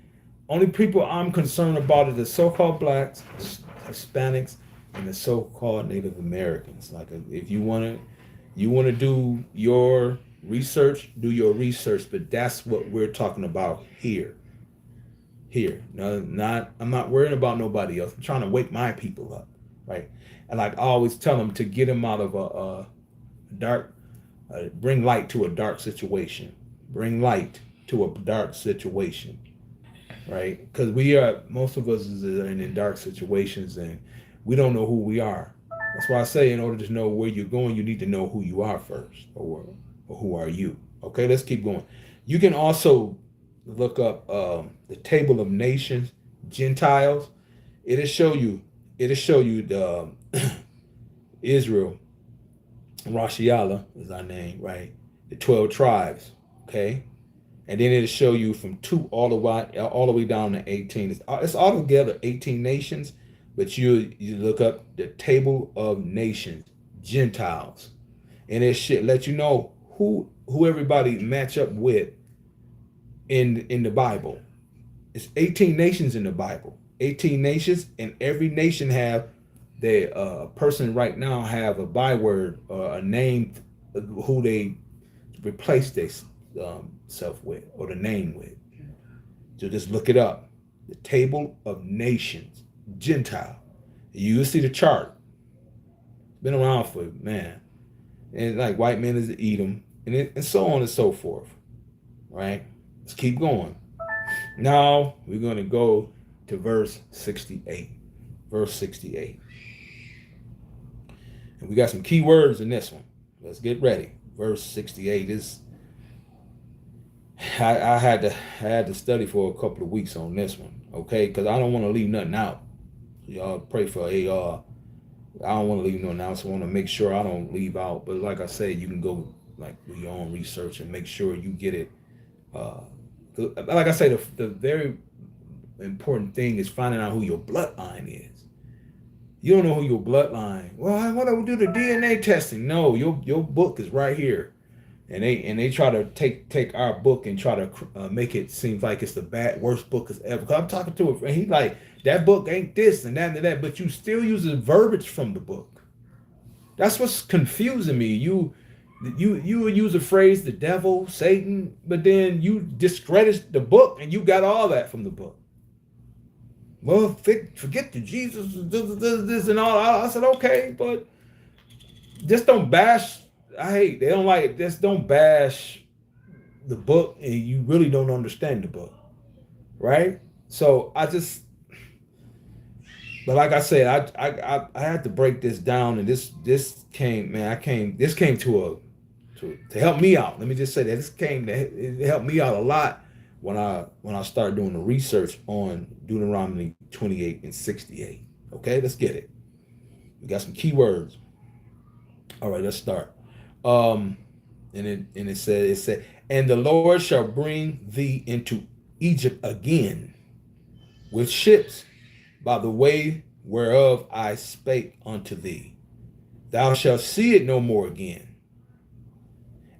only people I'm concerned about are the so-called blacks, Hispanics, and the so-called Native Americans. Like, if you want to do your research, do your research, but that's what we're talking about here. No, I'm not worrying about nobody else. I'm trying to wake my people up, right? And like I always tell them, to get them out of a dark, bring light to a dark situation. Bring light to a dark situation, right? Because most of us is in dark situations, and we don't know who we are. That's why I say, in order to know where you're going, you need to know who you are first, or who are you. Okay, let's keep going. You can also look up the table of nations, Gentiles. It'll show you the Israel, Rosh Hashanah is our name, right? The 12 tribes, okay? And then it'll show you from 2 all the way down to 18. It's altogether 18 nations, but you look up the table of nations, Gentiles, and it should let you know who everybody match up with in the Bible. It's 18 nations in the Bible. 18 nations, and every nation have the person right now have a byword or a name who they replace their self with, or the name with. So just look it up. The table of nations, Gentile. You'll see the chart. It's been around for, man. And like white men is Edom, and so on and so forth. Right? Let's keep going. Now we're going to go to verse 68. Verse 68. And we got some key words in this one. Let's get ready. Verse 68 is, I had to study for a couple of weeks on this one, okay? Because I don't want to leave nothing out. Y'all pray for AR. I don't want to leave nothing out, so I want to make sure I don't leave out. But like I said, you can go do your own research and make sure you get it. Like I say, the very important thing is finding out who your bloodline is. You don't know who your bloodline. Well, I want to do the DNA testing. No, your book is right here, and they try to take our book and try to make it seem like it's the worst book as ever. Cause I'm talking to a friend, he's like, that book ain't this and that and that, but you still use the verbiage from the book. That's what's confusing me. You use a phrase, the devil, Satan, but then you discredit the book, and you got all that from the book. Well, forget the Jesus, this and all. I said, okay, but just don't bash. They don't like this. Don't bash the book, and you really don't understand the book, right? So but like I said, I had to break this down, and this came to help me out. Let me just say that it helped me out a lot when I started doing the research on Deuteronomy 28 and 68. Okay, let's get it. We got some key words. All right, let's start. And it said, and the Lord shall bring thee into Egypt again with ships by the way whereof I spake unto thee. Thou shalt see it no more again.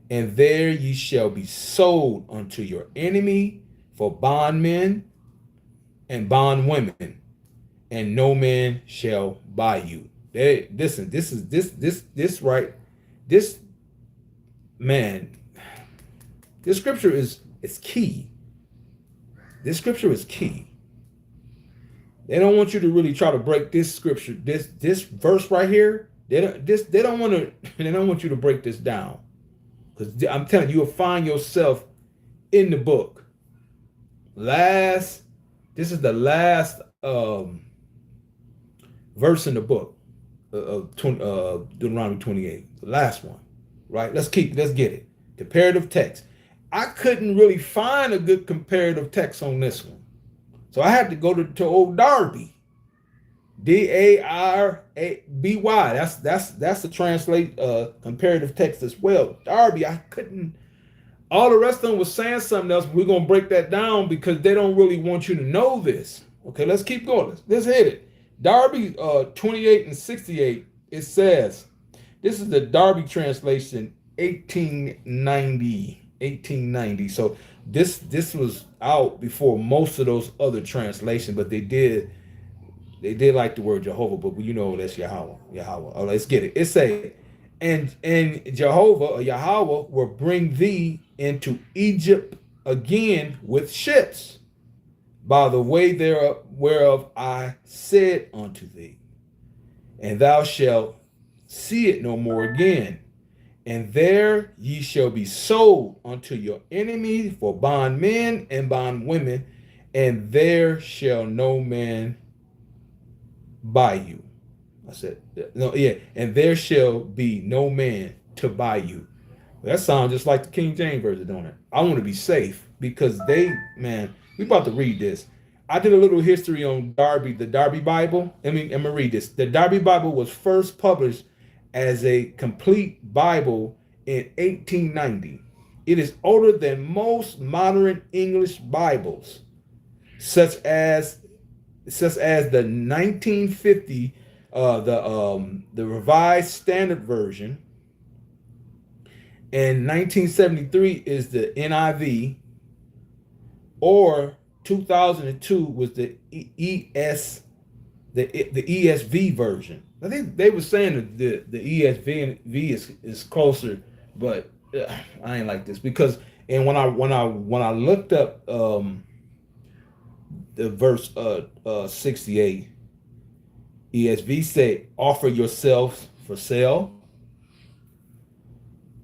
And there ye shall be sold unto your enemy for bondmen and bondwomen, and no man shall buy you. Listen, this right, this man, this scripture is key. This scripture is key. They don't want you to really try to break this scripture, this verse right here. They don't want you to break this down. Because I'm telling you, you'll find yourself in the book. This is the last verse in the book of Deuteronomy 28. The last one, right? Let's get it. Comparative text. I couldn't really find a good comparative text on this one. So I had to go to old Darby. Darby. That's the translate comparative text as well. Darby, I couldn't. All the rest of them was saying something else. We're gonna break that down because they don't really want you to know this. Okay, let's keep going. Let's hit it. Darby 28 and 68. It says, this is the Darby translation, 1890. So this was out before most of those other translations, but they did like the word Jehovah, but you know that's Yahweh. Oh, let's get it. It say, and Jehovah or Yahweh will bring thee into Egypt again with ships, by the way thereof whereof I said unto thee, and thou shalt see it no more again. And there ye shall be sold unto your enemy for bondmen and bondwomen, and there shall no man buy you. I said, no, yeah, and there shall be no man to buy you. That sounds just like the King James Version, don't it? I want to be safe because we about to read this. I did a little history on Darby, the Darby Bible. I'm gonna read this. The Darby Bible was first published as a complete Bible in 1890. It is older than most modern English Bibles, such as the 1950 the Revised Standard Version, and 1973 is the NIV, or 2002 was the ESV version. I think they were saying that the ESV is closer, but I ain't like this because when I looked up the verse 68, ESV said, offer yourselves for sale.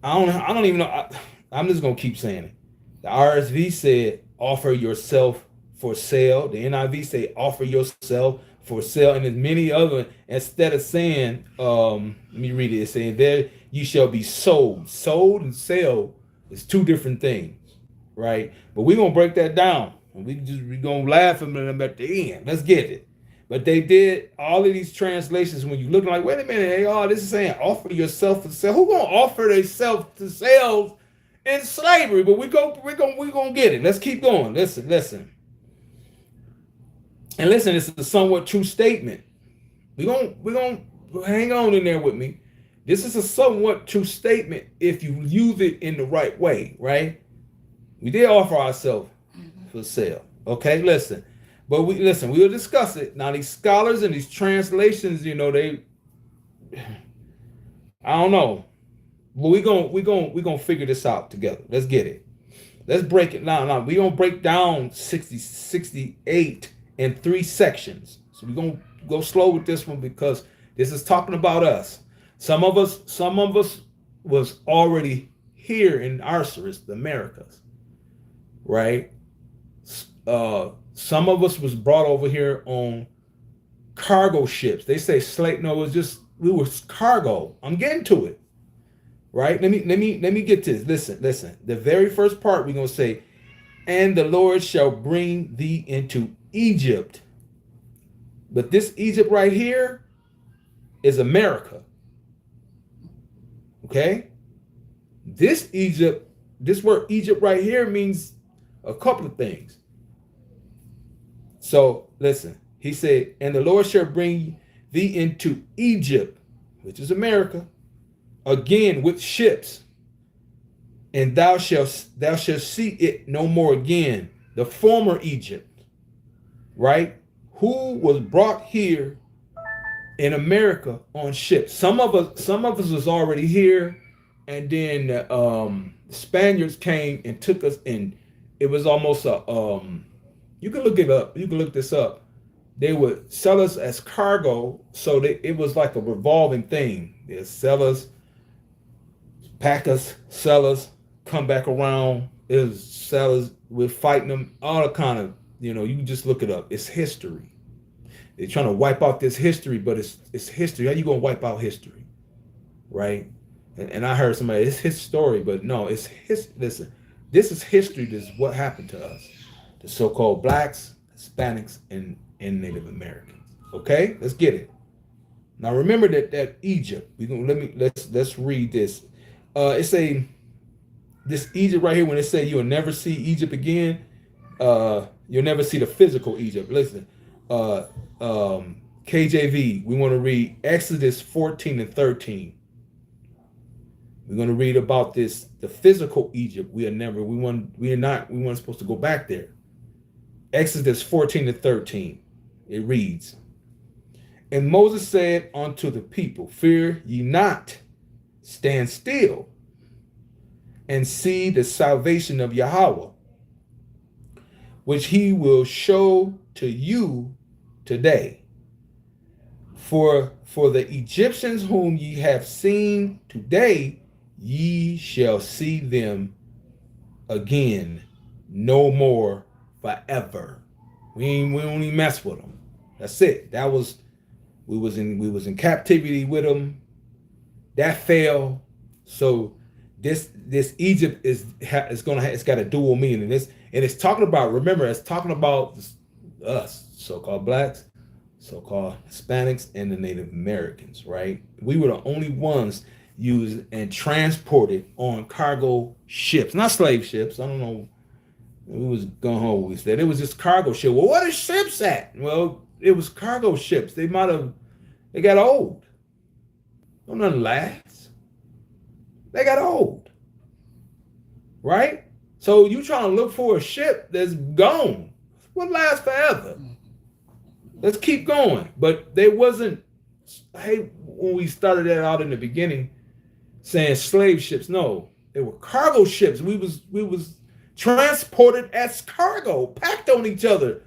I don't even know. I'm just gonna keep saying it. The RSV said, offer yourself for sale. The NIV say, offer yourself for sale. And there's many other, instead of saying, let me read it. It's saying, there you shall be sold. Sold and sell is two different things, right? But we're gonna break that down. And we're gonna laugh at them at the end. Let's get it. But they did all of these translations when you look like, wait a minute, this is saying offer yourself for sale. Who gonna offer themselves to sell in slavery? But we're gonna get it. Let's keep going. Listen. And listen, this is a somewhat true statement. We're gonna hang on in there with me. This is a somewhat true statement if you use it in the right way, right? We did offer ourselves for sale. Okay, listen. But we'll discuss it. Now these scholars and these translations, I don't know. But we're gonna figure this out together. Let's get it. Let's break it down. Now we're gonna break down 68 in 3 sections. So we're gonna go slow with this one because this is talking about us. Some of us was already here in Arceus, the Americas, right? Some of us was brought over here on cargo ships. They say slave. No, it was just we were cargo. I'm getting to it, right? Let me get to this. Listen. The very first part we're gonna say, and the Lord shall bring thee into Egypt. But this Egypt right here is America. Okay? This word Egypt right here means a couple of things. So listen, He said, and the Lord shall bring thee into Egypt, which is America, again with ships, and thou shalt see it no more again. The former Egypt, right? Who was brought here in America on ships. Some of us was already here, and then Spaniards came and took us, and it was almost a you can look it up. You can look this up. They would sell us as cargo, so it was like a revolving thing. They'd sell us, pack us, sell us, come back around. It was sellers. We're fighting them. All the kind of, you can just look it up. It's history. They're trying to wipe out this history, but it's history. How you gonna wipe out history, right? And I heard somebody, it's his story, but no, it's his. Listen, this is history. This is what happened to us, the so-called blacks, Hispanics, and Native Americans. Okay, let's get it. Now remember that Egypt. Let's read this. This Egypt right here, when it say you'll never see Egypt again, you'll never see the physical Egypt. Listen, KJV, we want to read Exodus 14 and 13. We're going to read about this, the physical Egypt. We weren't supposed to go back there. Exodus 14 and 13. It reads, and Moses said unto the people, fear ye not, stand still, and see the salvation of Yahweh, which he will show to you today. For the Egyptians whom ye have seen today, ye shall see them again no more forever. We don't even mess with them. That's it. We was in captivity with them. That failed. So this Egypt it's got a dual meaning. It's talking about, remember, it's talking about us, so-called blacks, so-called Hispanics, and the Native Americans, right? We were the only ones used and transported on cargo ships, not slave ships. I don't know. We was going home. We said it was just cargo ship. Well, what are ships at? Well, it was cargo ships. They got old. Don't nothing last. They got old, right? So you trying to look for a ship that's gone. What lasts forever? Let's keep going. But they wasn't. Hey, when we started that out in the beginning, saying slave ships, no, they were cargo ships. We was transported as cargo, packed on each other.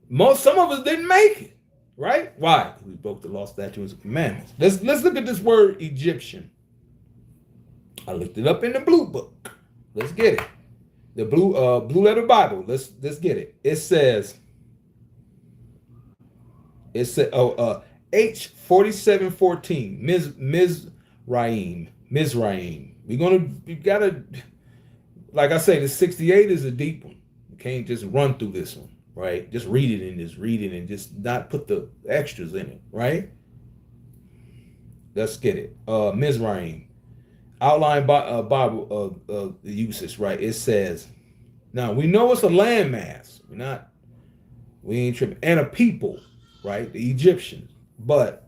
Some of us didn't make it, right? Why? We broke the law, statutes, and commandments. Let's look at this word Egyptian. I looked it up in the blue book. Let's get it. The blue letter Bible. Let's get it. It says H4714 Mizraim. We gotta, like I say, the 68 is a deep one. You can't just run through this one, right? Just read it and just not put the extras in it, right? Let's get it. Mizraim. Outline by Bible of the usage, right? It says, now we know it's a landmass. We ain't tripping. And a people, right? The Egyptians. But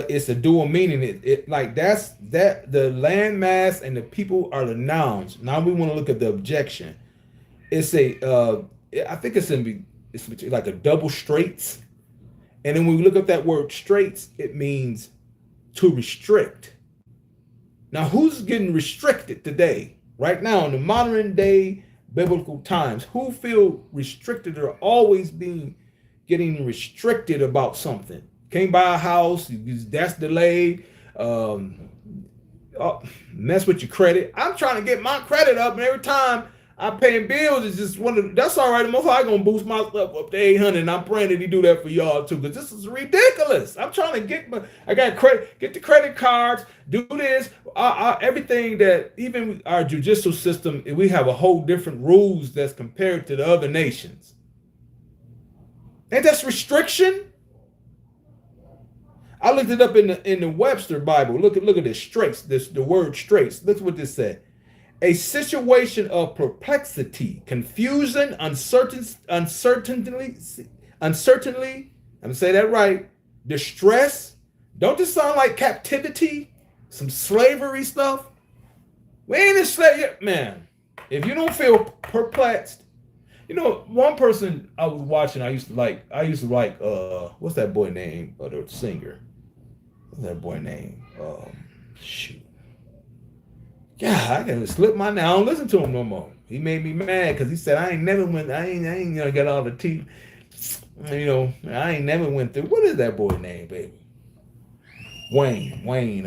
it's a dual meaning. It like that's that the landmass and the people are the nouns. Now we want to look at the objection. It's I think it's like a double straits. And then when we look at that word straits, it means to restrict. Now, who's getting restricted today? Right now, in the modern day biblical times, who feel restricted or always getting restricted about something? Can't buy a house, that's delayed. Mess with your credit. I'm trying to get my credit up, and every time I'm paying bills, it's just that's all right. The most I gonna boost my stuff up to 800, and I'm praying that he do that for y'all too, because this is ridiculous. I'm trying to I got credit, get the credit cards, do this, everything that even our judicial system, we have a whole different rules that's compared to the other nations. Ain't that restriction? I looked it up in the Webster Bible. Look at this straits. The word straits. Look what this said. A situation of perplexity, confusion, uncertainty, uncertainty. I'm gonna say that right. Distress. Don't this sound like captivity? Some slavery stuff? We ain't in slavery, man. If you don't feel perplexed, one person I was watching, I used to like, what's that boy name? The singer. What's that boy name? Shoot. Yeah, I can slip my name. I don't listen to him no more. He made me mad because he said I ain't got all the teeth. I ain't never went through. What is that boy name, baby? Wayne.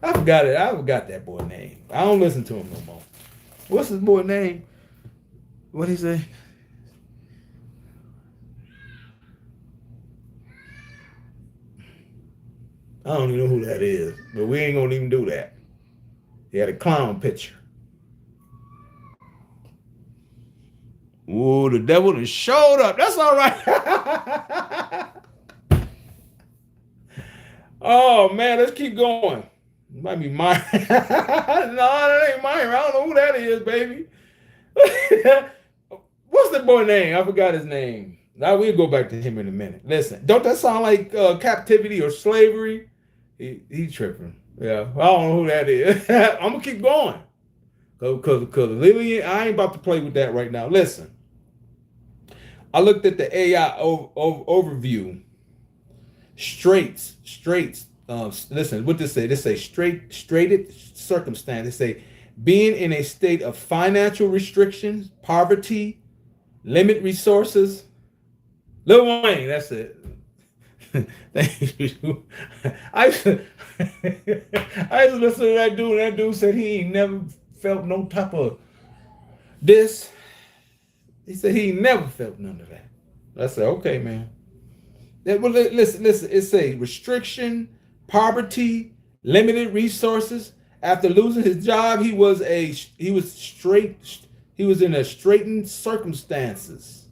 I forgot it. I forgot that boy name. I don't listen to him no more. What's his boy name? What'd he say? I don't even know who that is, but we ain't gonna even do that. He had a clown picture. Ooh, the devil done showed up. That's all right. Oh man, let's keep going. It might be mine. No, that ain't mine. I don't know who that is, baby. What's the boy name? I forgot his name. Now we'll go back to him in a minute. Listen, don't that sound like captivity or slavery? He tripping. Yeah, I don't know who that is. I'm gonna keep going. Cause Lillian, I ain't about to play with that right now. Listen, I looked at the AI overview. Straits. Listen, what this say? This say straighted circumstance. They say being in a state of financial restrictions, poverty, limit resources. Lil Wayne, that's it. Thank you. I used to listen to that dude. That dude said he ain't never felt no type of this. He said he ain't never felt none of that. I said, okay, man. Well, listen. It say restriction, poverty, limited resources. After losing his job, he was in a straitened circumstances.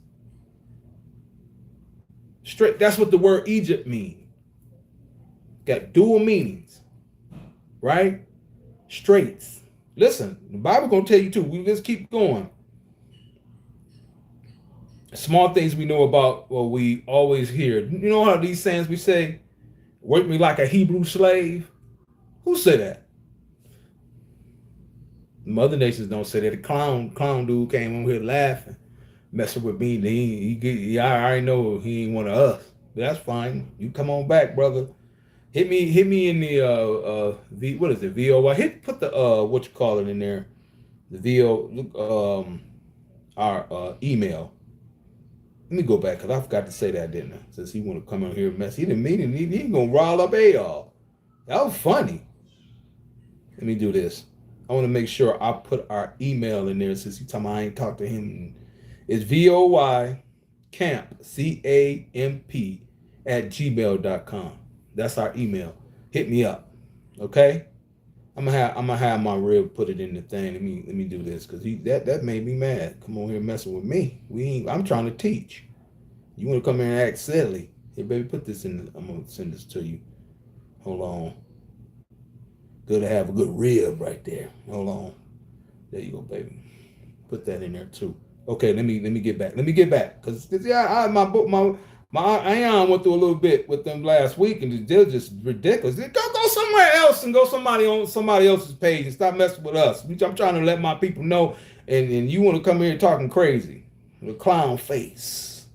Straight. That's what the word Egypt means. Got dual meanings, right? Straits. Listen, the Bible gonna tell you too. We just keep going. Small things we know about, well, we always hear. You know how these sayings we say, work me like a Hebrew slave? Who said that? Mother nations don't say that. The clown dude came on here laughing, messing with me. I already know he ain't one of us. But that's fine. You come on back, brother. Hit me in the what is it? VOY. Put the what you call it in there. The our email. Let me go back because I forgot to say that, didn't I? Since he want to come on here and mess, he didn't mean it. He gonna rile up AR. That was funny. Let me do this. I want to make sure I put our email in there since you talking I ain't talked to him. It's VOY camp CAMP @gmail.com. That's our email. Hit me up, okay? I'm gonna have my rib put it in the thing. Let me do this because that made me mad. Come on here messing with me. I'm trying to teach. You want to come here and act silly? Hey baby, put this in. I'm gonna send this to you. Hold on. Good to have a good rib right there. Hold on. There you go, baby. Put that in there too. Okay, let me get back. Let me get back because my Ion went through a little bit with them last week, and they're just ridiculous. Go somewhere else and go on somebody else's page and stop messing with us. I'm trying to let my people know, and you want to come here talking crazy with a clown face.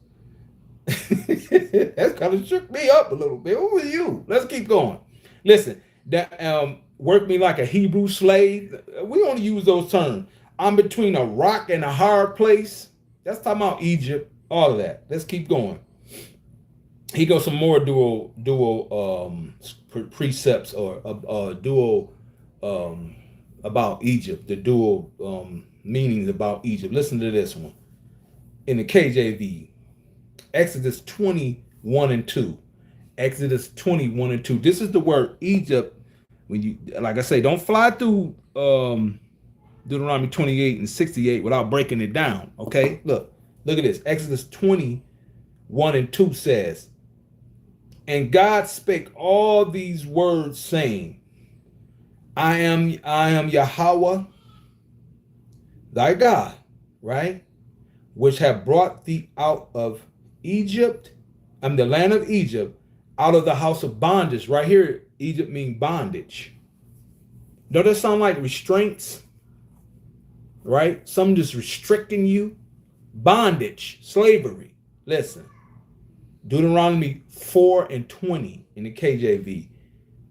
That's kind of shook me up a little bit. Who are you? Let's keep going. Listen, that work me like a Hebrew slave. We only use those terms. I'm between a rock and a hard place. That's talking about Egypt. All of that. Let's keep going. He goes some more dual precepts or dual about Egypt, the dual meanings about Egypt. Listen to this one. In the KJV, Exodus 21:2. Exodus 21:2. This is the word Egypt. When you, like I say, don't fly through Deuteronomy 28:68 without breaking it down. Okay, look at this. Exodus 21:2 says, and God spake all these words, saying, I am Yahweh, thy God, right? Which have brought thee out of Egypt, I'm the land of Egypt, out of the house of bondage. Right here, Egypt means bondage. Don't that sound like restraints? Right? Something just restricting you. Bondage, slavery. Listen, Deuteronomy 4:20 in the KJV.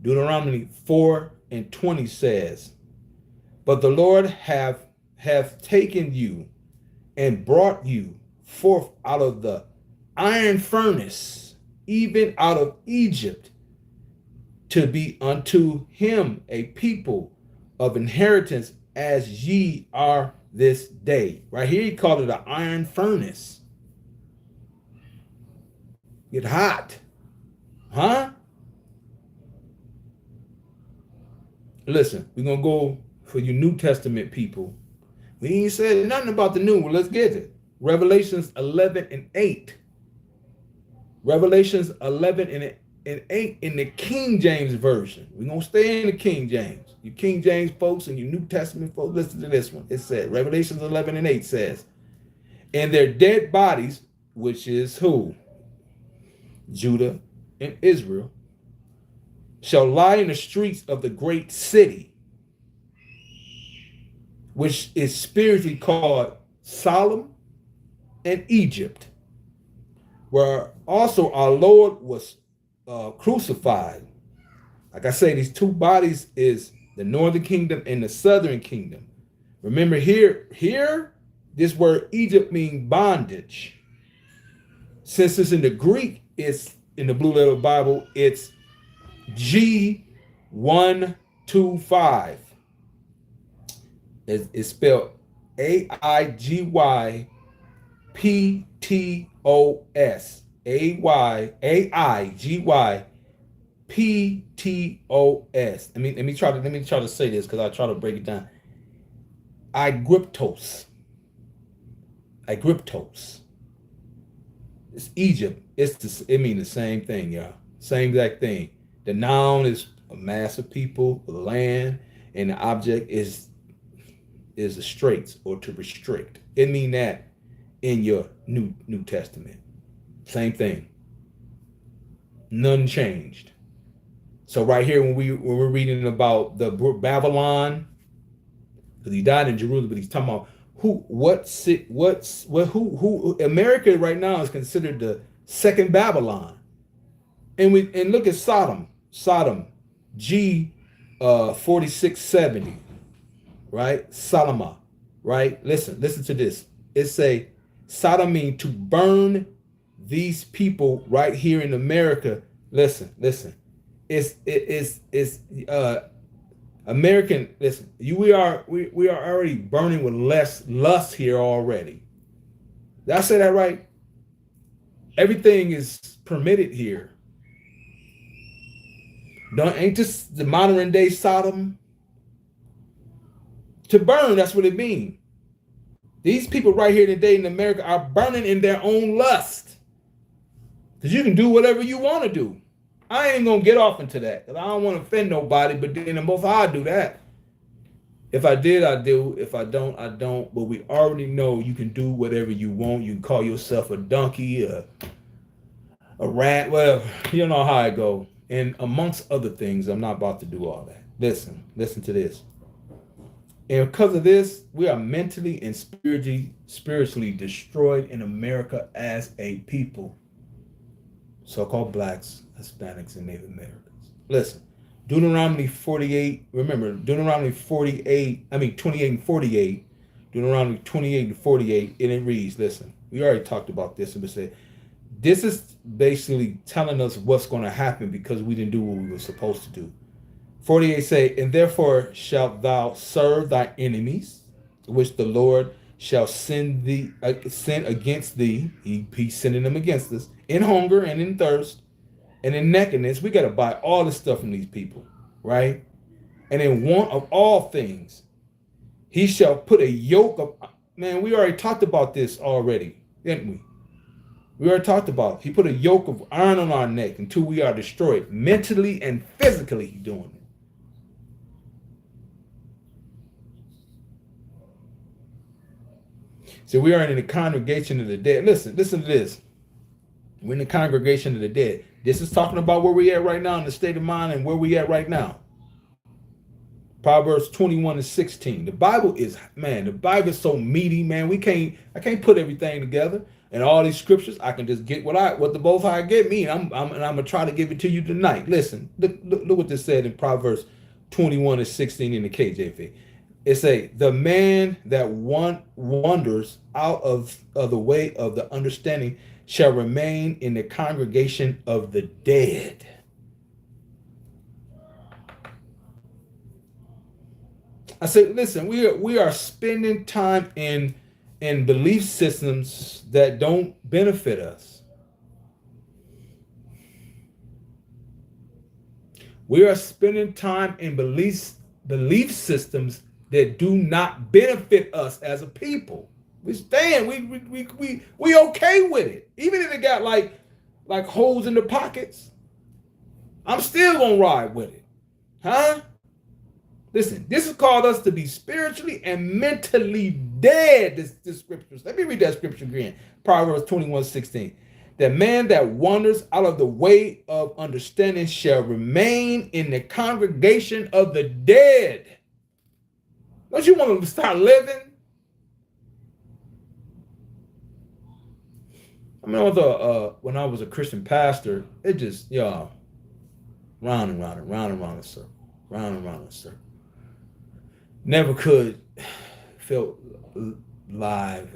Deuteronomy 4:20 says, "But the Lord hath taken you and brought you forth out of the iron furnace, even out of Egypt, to be unto him a people of inheritance, as ye are this day." Right here, he called it an iron furnace. Get hot. Huh? Listen, we're going to go for you New Testament people. We ain't said nothing about the new one. Let's get it. Revelations 11:8. Revelations 11:8 in the King James Version. We're going to stay in the King James. You King James folks and you New Testament folks, listen to this one. It said, Revelations 11:8 says, "And their dead bodies," which is who? Judah and Israel, "shall lie in the streets of the great city," which is spiritually called Sodom and Egypt, where also our Lord was crucified. Like I say, these two bodies is the northern kingdom and the southern kingdom. Remember here, this word Egypt means bondage. Since it's in the Greek, it's in the Blue Letter Bible, it's G125. It's spelled AIGYPTOS. AIGYPTOS. Let me try to say this because I try to break it down. Agryptos. It's Egypt. It means the same thing, y'all. Same exact thing. The noun is a mass of people, the land, and the object is the straits or to restrict. It mean that in your New Testament. Same thing. None changed. So right here, when we're reading about the Babylon, because he died in Jerusalem, but he's talking about who America right now is considered the second Babylon. And look at Sodom, G 4670, right? Sodoma, right? Listen to this. It say Sodom mean to burn these people right here in America. Listen. It's American. Listen, we are already burning with less lust here already. Did I say that right? Everything is permitted here. Ain't this the modern day Sodom? To burn, that's what it means. These people right here today in America are burning in their own lust. Because you can do whatever you want to do. I ain't going to get off into that because I don't want to offend nobody, but then the Most High do that. If I did, I do. If I don't, I don't. But we already know you can do whatever you want. You can call yourself a donkey, a rat, whatever. You know how it go. And amongst other things, I'm not about to do all that. Listen to this. And because of this, we are mentally and spiritually destroyed in America as a people. So-called blacks, Hispanics, and Native Americans. Listen, Deuteronomy 48, remember, Deuteronomy 28 and 48, Deuteronomy 28 and 48, and it reads, listen, we already talked about this, and we said, this is basically telling us what's going to happen because we didn't do what we were supposed to do. 48 say, "And therefore shalt thou serve thy enemies, which the Lord shall send against thee." He's sending them against us in hunger and in thirst and in nakedness. We got to buy all this stuff from these people, right? And in want of all things, he shall put a yoke of, man, we already talked about this already, didn't we? We already talked about it. He put a yoke of iron on our neck until we are destroyed. Mentally and physically, he's doing it. So we are in the congregation of the dead. Listen to this. We're in the congregation of the dead. This is talking about where we at right now in the state of mind and where we at right now. Proverbs 21:16. The Bible is, man, the Bible is so meaty, man. I can't put everything together. And all these scriptures, I can just get what the both I get me, and I'm gonna try to give it to you tonight. Listen, look what this said in Proverbs 21:16 in the KJV. It say, the man that wanders out of the way of the understanding shall remain in the congregation of the dead. I said, listen, we are spending time in belief systems that don't benefit us. We are spending time in belief systems that do not benefit us as a people. We okay with it, even if it got like holes in the pockets. I'm still gonna ride with it, huh? Listen, this has called us to be spiritually and mentally dead. This scriptures. Let me read that scripture again. Proverbs 21:16. The man that wanders out of the way of understanding shall remain in the congregation of the dead. Don't you want to start living? I mean, when I was a Christian pastor, it just, round and round and round and round in circle, round and round in circle. Never could feel live,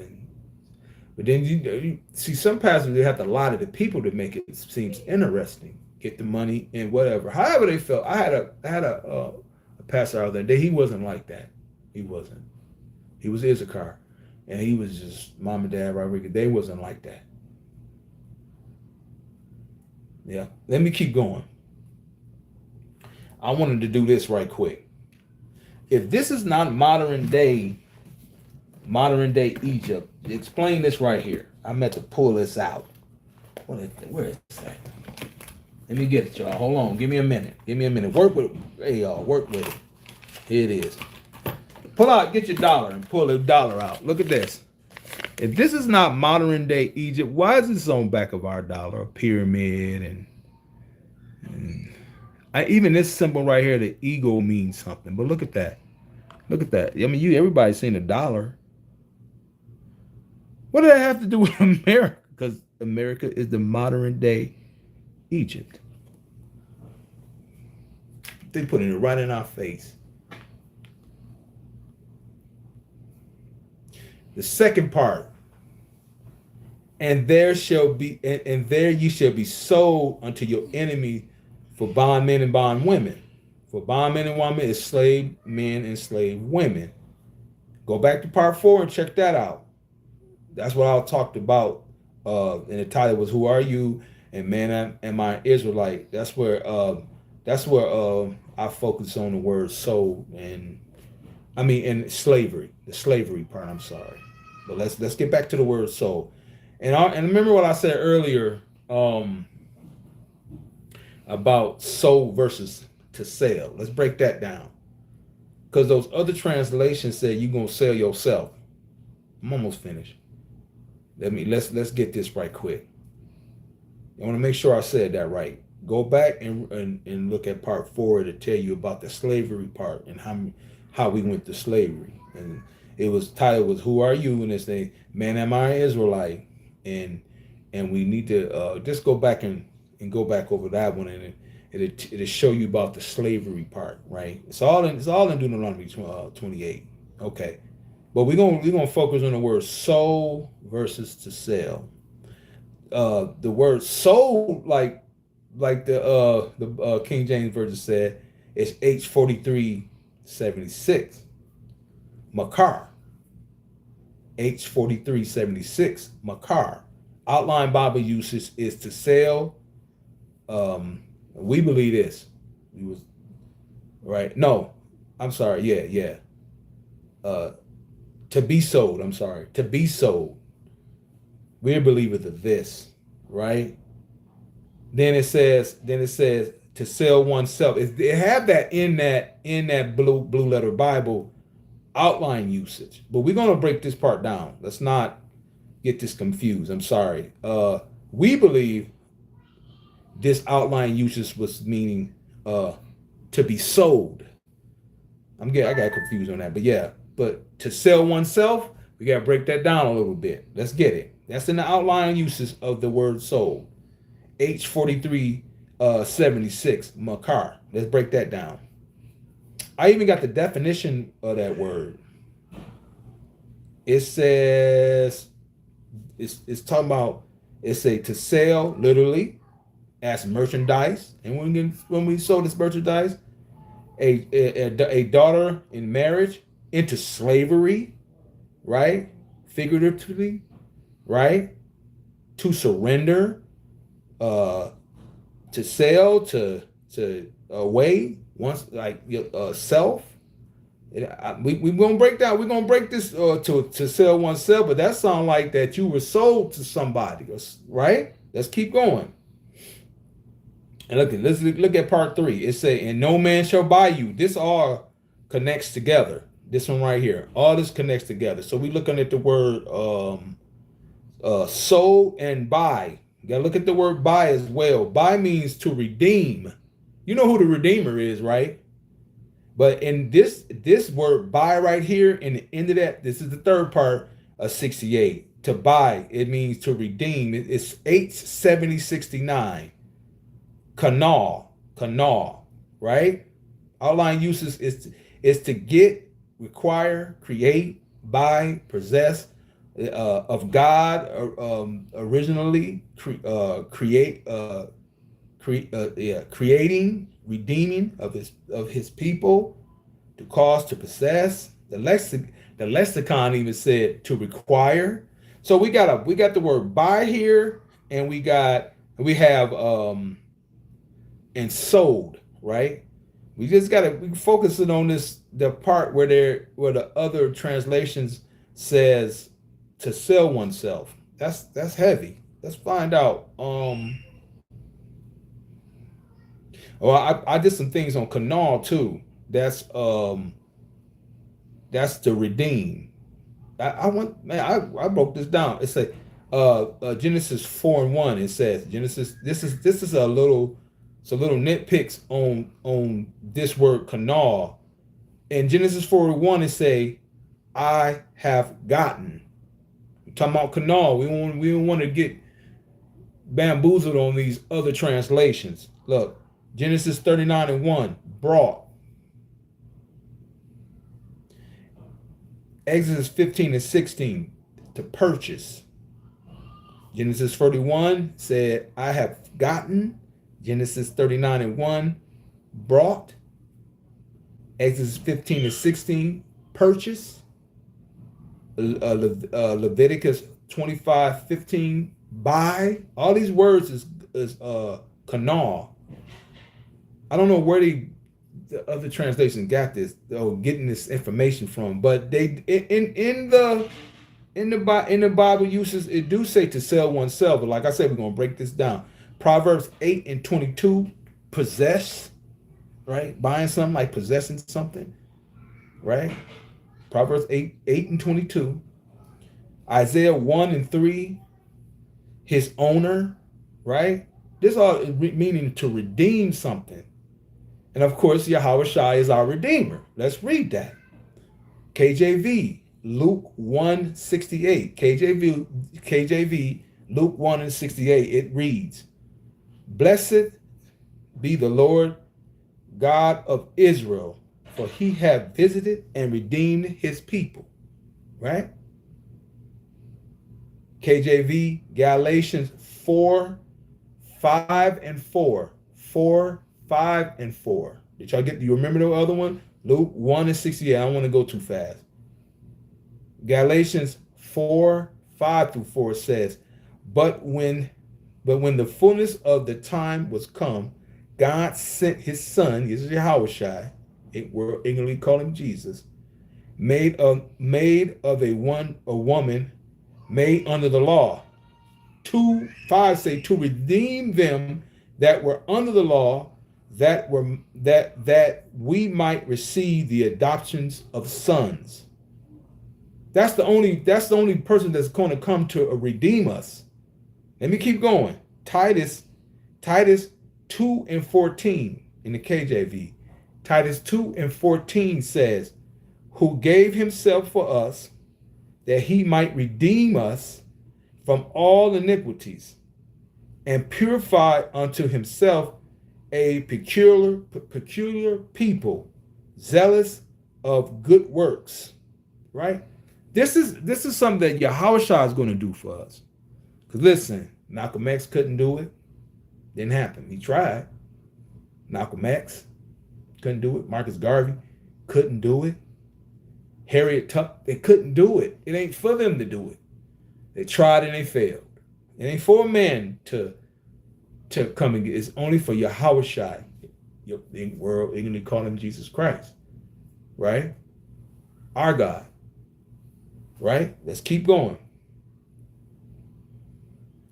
but then you see some pastors, they have to lie to the people to make it seem interesting, get the money and whatever. However they felt. I had a pastor out there. He wasn't like that. He wasn't. He was Issachar, and he was just mom and dad Rodriguez. They wasn't like that. Yeah. Let me keep going. I wanted to do this right quick. If this is not modern day Egypt, explain this right here. I meant to pull this out. Where is that? Let me get it, y'all. Hold on. Give me a minute. Work with it. Hey, y'all. Work with it. Here it is. Pull out. Get your dollar and pull the dollar out. Look at this. If this is not modern day Egypt, why is this on back of our dollar? A pyramid and even this symbol right here, the eagle means something. But look at that. Look at that. I mean, everybody's seen a dollar. What does that have to do with America? Because America is the modern day Egypt. They put it right in our face. The second part. And there you shall be sold unto your enemy for bondmen and bondwomen. For bondmen and women is slave men and slave women. Go back to part 4 and check that out. That's what I talked about. And the title was "Who Are You?" and "Man, Am I Israelite?" That's where I focus on the word soul and slavery. The slavery part. I'm sorry, but let's get back to the word soul. And remember what I said earlier about soul versus to sell. Let's break that down. Because those other translations say you're gonna sell yourself. I'm almost finished. Let's get this right quick. I want to make sure I said that right. Go back and look at part 4 to tell you about the slavery part and how we went to slavery. And it was titled was "Who Are You?" and it's a "Man, Am I Israelite?" And we need to just go back and go back over that one, and it'll show you about the slavery part, right? It's all in Deuteronomy 28. Okay, but we're gonna focus on the word soul versus to sell. The word soul, like the King James Version said, is H4376. Makar. H4376. Makar. Outline Bible usage is to sell. We believe this. We was right. No, I'm sorry. Yeah. To be sold. I'm sorry. To be sold. We're believers of this, right? Then it says to sell oneself. It have that in that blue letter Bible outline usage. But we're gonna break this part down. Let's not get this confused. I'm sorry. We believe this outline usage was meaning to be sold. I got confused on that, but yeah. But to sell oneself, we got to break that down a little bit. Let's get it. That's in the outline uses of the word sold. H4376 makar. Let's break that down. I even got the definition of that word. It says it's talking about, it's a to sell literally as merchandise, and when we sold this merchandise, a daughter in marriage into slavery, right? Figuratively, right? To surrender, to sell, to away, once like self. We're gonna break down. We're gonna break this to sell oneself, but that sounds like that you were sold to somebody, right? Let's keep going. And let's look at part 3. It say, "And no man shall buy you." This all connects together. This one right here, all this connects together. So we looking at the word sold and buy. You gotta look at the word buy as well. Buy means to redeem. You know who the redeemer is, right? But in this word buy right here, in the end of that, this is the third part of 68. To buy, it means to redeem. It's H7069. Canal, right? Outline uses is to get, require, create, buy, possess, of God, originally creating, redeeming of his people, to cause, to possess. The lexicon even said to require. So we got the word buy here, and we have and sold, right? We just we focusing on the part where the other translations says to sell oneself. That's heavy. Let's find out. I did some things on canal too. That's to redeem. I broke this down. It's a Genesis 4:1. It says Genesis. This is a little nitpicks on this word canal. In Genesis 4:1, it say, "I have gotten." We're talking about canal. We don't want to get bamboozled on these other translations. Look, Genesis 39:1, brought. Exodus 15:16, to purchase. Genesis 41 said, "I have gotten." Genesis 39:1, brought. Exodus 15:16, purchase. Leviticus 25:15, buy. All these words is canal. I don't know where the other translation got this or getting this information from, but they in the Bible uses, it do say to sell oneself. But like I said, we're gonna break this down. Proverbs 8:22, possess, right? Buying something, like possessing something, right? Proverbs 8:22. Isaiah 1:3, his owner, right? This all meaning to redeem something. And of course, Yahweh Shai is our redeemer. Let's read that. KJV, Luke 1:68. KJV, Luke 1:68. It reads, "Blessed be the Lord God of Israel, for he hath visited and redeemed his people." Right? KJV, Galatians 4:5-4. 4:5-4. Did y'all do you remember the other one? Luke 1:68. I don't want to go too fast. Galatians 4:5-4 says, But when the fullness of the time was come, God sent his son, this is Yahweh Shai, we're ignorantly call him Jesus, made of a woman made under the law. 2:5 say to redeem them that were under the law, that we might receive the adoptions of sons. That's the only person that's going to come to redeem us. Let me keep going. Titus 2 and 14 in the KJV. Titus 2 and 14 says, who gave himself for us that he might redeem us from all iniquities and purify unto himself a peculiar people, zealous of good works. Right? This is something that Yahushua is going to do for us. Because listen, Malcolm X couldn't do it. Didn't happen. He tried. Malcolm X couldn't do it. Marcus Garvey couldn't do it. Harriet Tubman, they couldn't do it. It ain't for them to do it. They tried and they failed. It ain't for a man to come and get. It's only for Yahushua. The world English call him Jesus Christ. Right? Our God. Right? Let's keep going.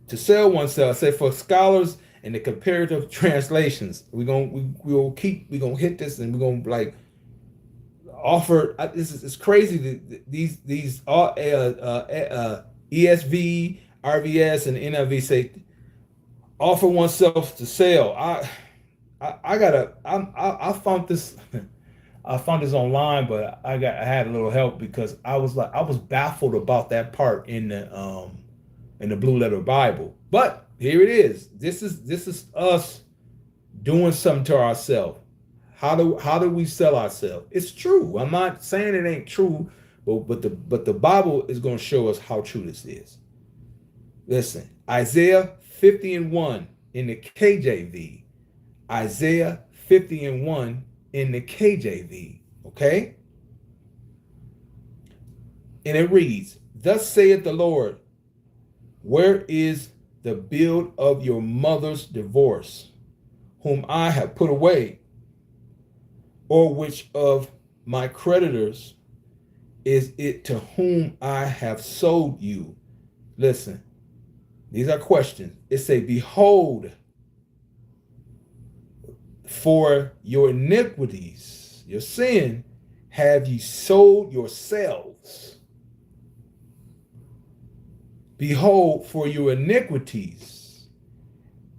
To sell oneself, say for scholars and the comparative translations, we're gonna hit this and we're gonna like offer. It's crazy that these ESV, RVS, and NIV say offer oneself to sell. I found this. I found this online, but I had a little help because I was baffled about that part in the Blue Letter Bible. But here it is. This is us doing something to ourselves. How do we sell ourselves? It's true. I'm not saying it ain't true, but the Bible is going to show us how true this is. Listen, Isaiah 50 and 1 in the KJV. Isaiah 50 and 1 in the KJV, okay? And it reads, thus saith the Lord, where is the bill of your mother's divorce, whom I have put away? Or which of my creditors is it to whom I have sold you? Listen, these are questions. It say, behold, for your iniquities, your sin, have ye sold yourselves. Behold, for your iniquities,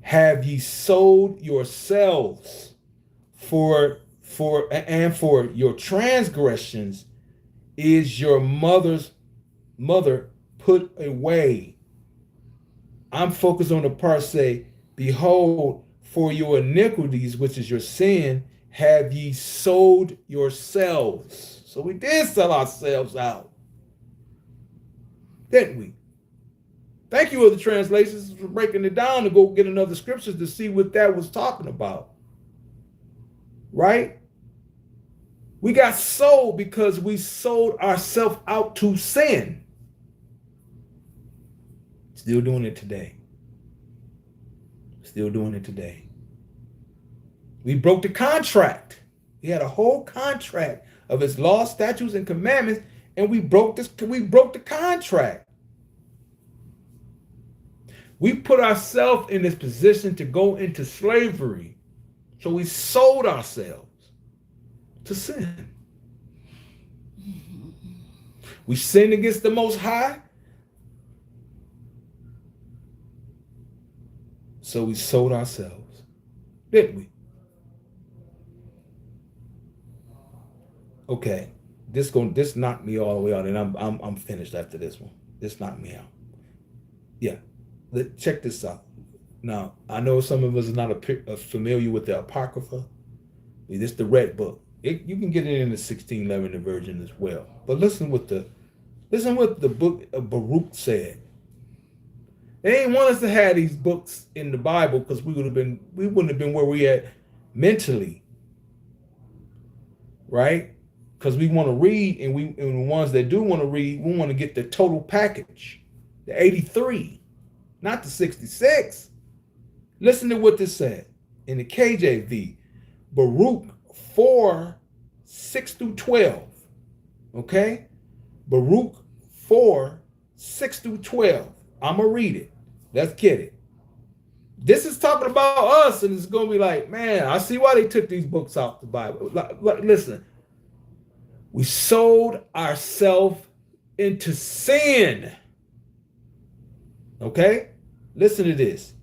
have ye sold yourselves. For your transgressions is your mother put away. I'm focused on the part say, behold, for your iniquities, which is your sin, have ye sold yourselves. So we did sell ourselves out, didn't we? Thank you, other translations, for breaking it down to go get another scriptures to see what that was talking about. Right? We got sold because we sold ourselves out to sin. Still doing it today. Still doing it today. We broke the contract. He had a whole contract of his laws, statutes, and commandments, and we broke the contract. We put ourselves in this position to go into slavery. So we sold ourselves to sin. We sinned against the Most High. So we sold ourselves, didn't we? Okay, this knocked me all the way out, and I'm finished after this one. This knocked me out. Yeah, check this out. Now I know some of us are not familiar with the Apocrypha. This is the Red Book. You can get it in the 1611 version as well. But listen what the book of Baruch said. They didn't want us to have these books in the Bible because we wouldn't have been where we at mentally, right? Because we want to read, and the ones that do want to read, we want to get the total package, the 83, not the 66. Listen to what this said in the KJV, Baruch 4, 6 through 12. Okay? Baruch 4, 6 through 12. I'm going to read it. Let's get it. This is talking about us, and it's going to be like, man, I see why they took these books out the Bible. Listen, we sold ourselves into sin. Okay? Listen to this.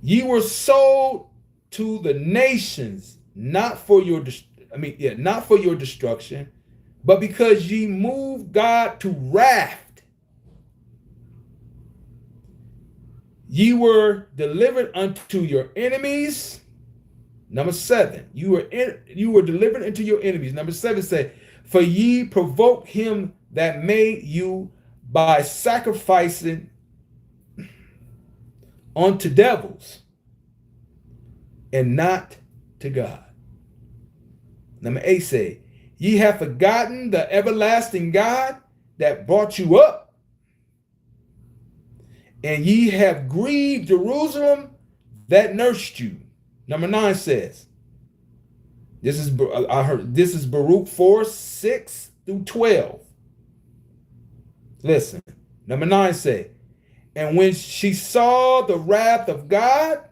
Ye were sold to the nations, not for your not for your destruction, but because ye moved God to wrath. Ye were delivered unto your enemies. Number 7, you were delivered into your enemies. Number 7 said, for ye provoked him that made you by sacrificing unto devils and not to God. Number 8 said, ye have forgotten the everlasting God that brought you up, and ye have grieved Jerusalem that nursed you. Number 9 says, this is Baruch 4:6-12. Listen, number 9 say, and when she saw the wrath of God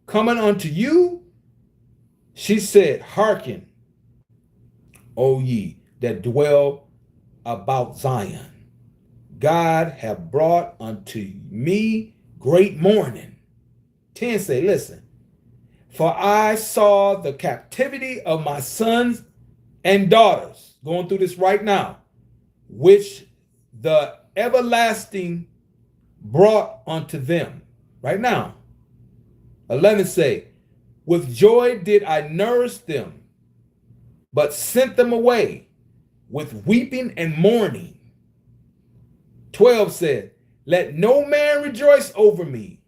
coming unto you, she said, hearken, O ye that dwell about Zion. God hath brought unto me great mourning. 10 say, listen, for I saw the captivity of my sons and daughters, going through this right now, which the everlasting brought unto them. Right now. 11 say, with joy did I nourish them, but sent them away with weeping and mourning. 12 said, let no man rejoice over me,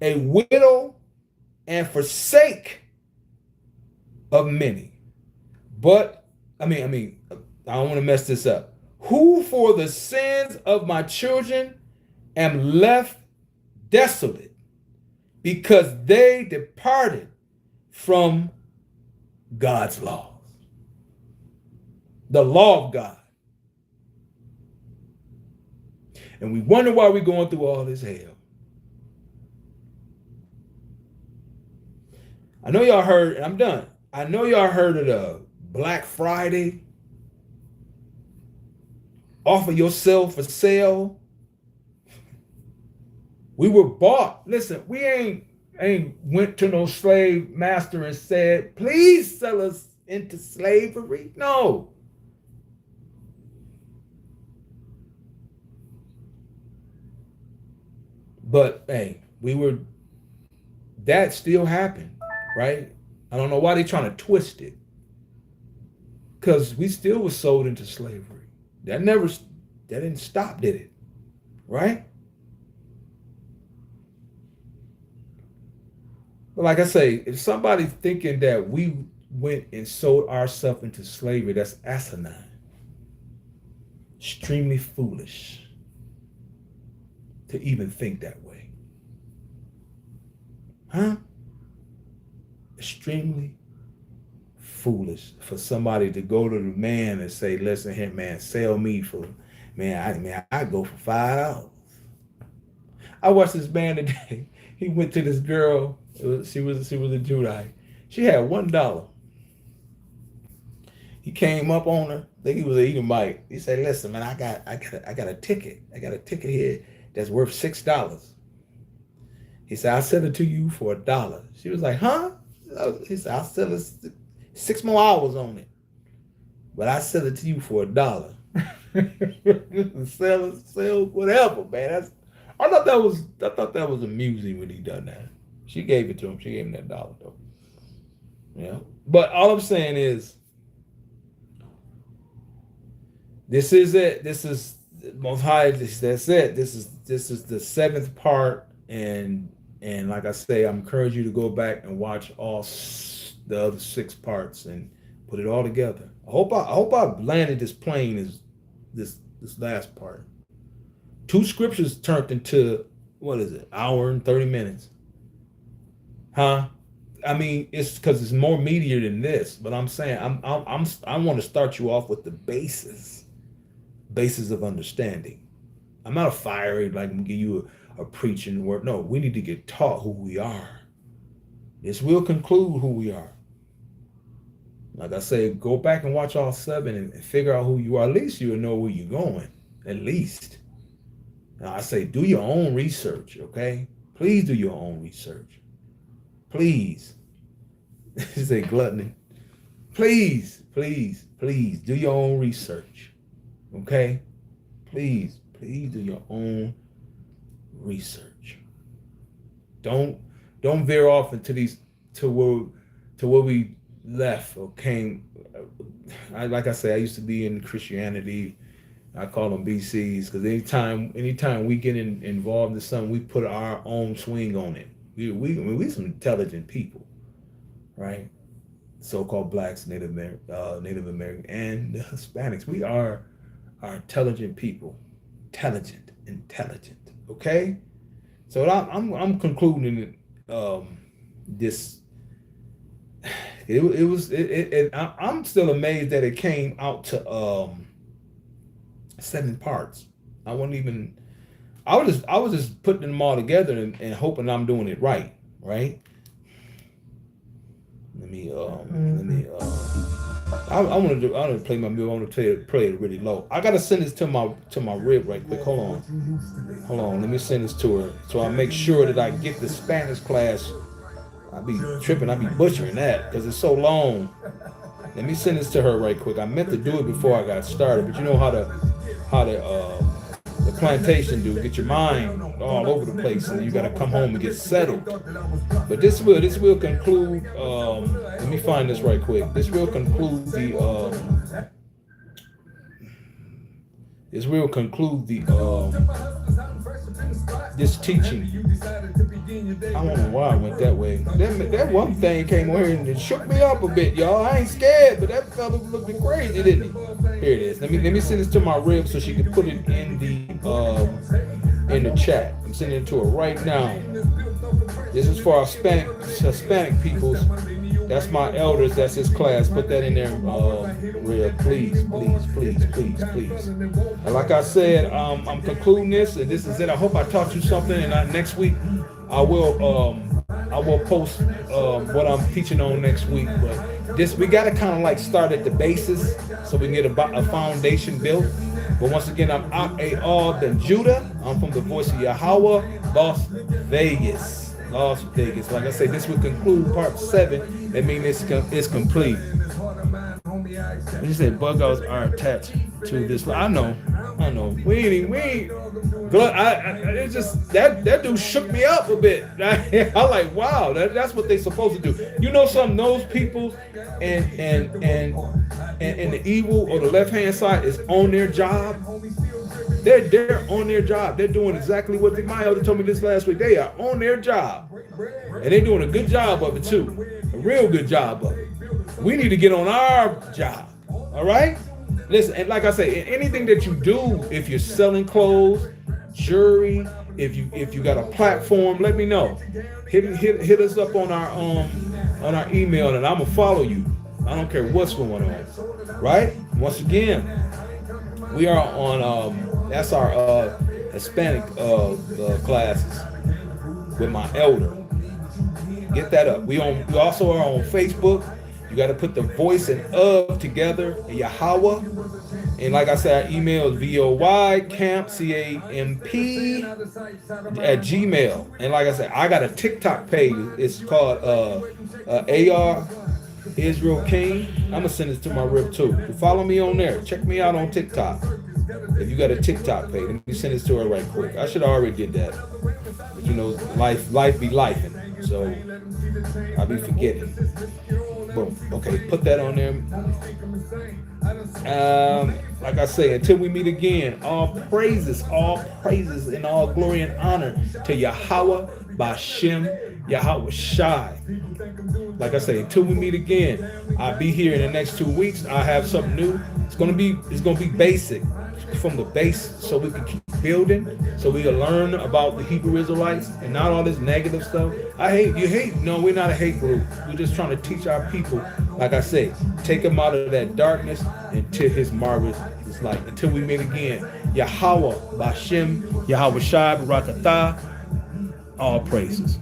a widow and forsake of many. But, I don't want to mess this up. Who for the sins of my children am left desolate, because they departed from God's laws. The law of God. And we wonder why we're going through all this hell. I know y'all heard, and I'm done. I know y'all heard of the Black Friday. Offer yourself for sale. We were bought. Listen, we ain't went to no slave master and said, please sell us into slavery. No. But hey, that still happened. Right? I don't know why they're trying to twist it. Because we still was sold into slavery. That didn't stop, did it? Right? But like I say, if somebody thinking that we went and sold ourselves into slavery, that's asinine. Extremely foolish to even think that way. Huh? Extremely foolish for somebody to go to the man and say, listen here, man, sell me for, I go for $5. I watched this man today. He went to this girl. She was a Judite. She had $1. He came up on her. I think he was an Edomite. He said, listen, man, I got a ticket. I got a ticket here that's worth $6. He said, I'll sell it to you for $1. She was like, huh? He said, I'll sell it 6 more hours on it. But I sell it to you for $1. sell whatever, man. I thought that was amusing when he done that. She gave it to him. She gave him that $1 though. Yeah. But all I'm saying is, this is it. This is Most High. That's it. This is the 7th part, and like I say, I encourage you to go back and watch all the other 6 parts and put it all together. I hope I landed this plane is this last part. 2 scriptures turned into, what is it, hour and 30 minutes? Huh? It's because it's more meatier than this, but I'm saying I want to start you off with the basis of understanding. I'm not a fiery, like give you a preaching word. No, we need to get taught who we are. This will conclude who we are. Like I say, go back and watch all 7 and figure out who you are. At least you'll know where you're going. At least. Now I say, do your own research, okay? Please do your own research. Please. Say gluttony. Please, please, please do your own research. Okay? Please do your own research. Don't veer off into these to where we left or came. Like I say, I used to be in Christianity. I call them BCs because anytime we get involved in something, we put our own swing on it. We some intelligent people, right? So-called blacks, Native American, and the Hispanics. We are intelligent people, intelligent. Okay, so I'm concluding this. I'm still amazed that it came out to 7 parts. I was just putting them all together and hoping I'm doing it right. I want to play my music. I want to play it really low. I gotta send this to my rib right quick. Hold on. Let me send this to her so I make sure that I get the Spanish class. I be tripping. I be butchering that because it's so long. Let me send this to her right quick. I meant to do it before I got started, but you know how the plantation do. Get your mind all over the place, and you got to come home and get settled. But this will conclude. Let me find this right quick. This will conclude this teaching. I don't know why I went that way. That one thing came over here and it shook me up a bit, y'all. I ain't scared, but that fella was looking crazy, didn't he? Here it is. Let me send this to my rib so she can put it in the chat. I'm sending it to her right now. This is for our Hispanic peoples. That's my elders. That's his class. Put that in there, Rib. Please. And like I said, I'm concluding this, and this is it. I hope I taught you something. And next week, I will post what I'm teaching on next week. But we got to kind of like start at the basis so we can get a foundation built. But once again, I'm Ak Ben Judah. I'm from the Voice of Yahweh, Las Vegas. Like I said, this will conclude part 7. That means it's complete. You said bug outs are attached to this. I know. We ain't. It's just that dude shook me up a bit. I like, wow, that's what they supposed to do. You know something? Those people and the evil or the left hand side is on their job. They're on their job. They're doing exactly what my elder told me this last week. They are on their job. And they're doing a good job of it too. A real good job of it. We need to get on our job. All right? Listen, and like I say, anything that you do, if you're selling clothes, jewelry, if you got a platform, let me know. Hit us up on our email and I'm gonna follow you. I don't care what's going on. Right? Once again, we are on that's our Hispanic classes with my elder. Get that up. We also are on Facebook. You got to put the voice and of together, Yahweh. And like I said, our email is voycamp, CAMP at Gmail. And like I said, I got a TikTok page. It's called AR Israel King. I'm gonna send this to my rib too. Follow me on there. Check me out on TikTok. If you got a TikTok page, let me send this to her right quick. I should have already did that. But you know, life be lifing. So I be forgetting. Boom. Okay, put that on there. Like I say, until we meet again, all praises and all glory and honor to Yahweh Bashem Yahweh Shai. Like I say, until we meet again, I'll be here in the next 2 weeks. I have something new. It's gonna be basic from the base, so we can keep building, so we can learn about the Hebrew Israelites and not all this negative stuff. No, we're not a hate group. We're just trying to teach our people, like I say, take them out of that darkness into his marvelous light. Until we meet again, Yahweh Bashem Yahweh Shai Barakatah, all praises.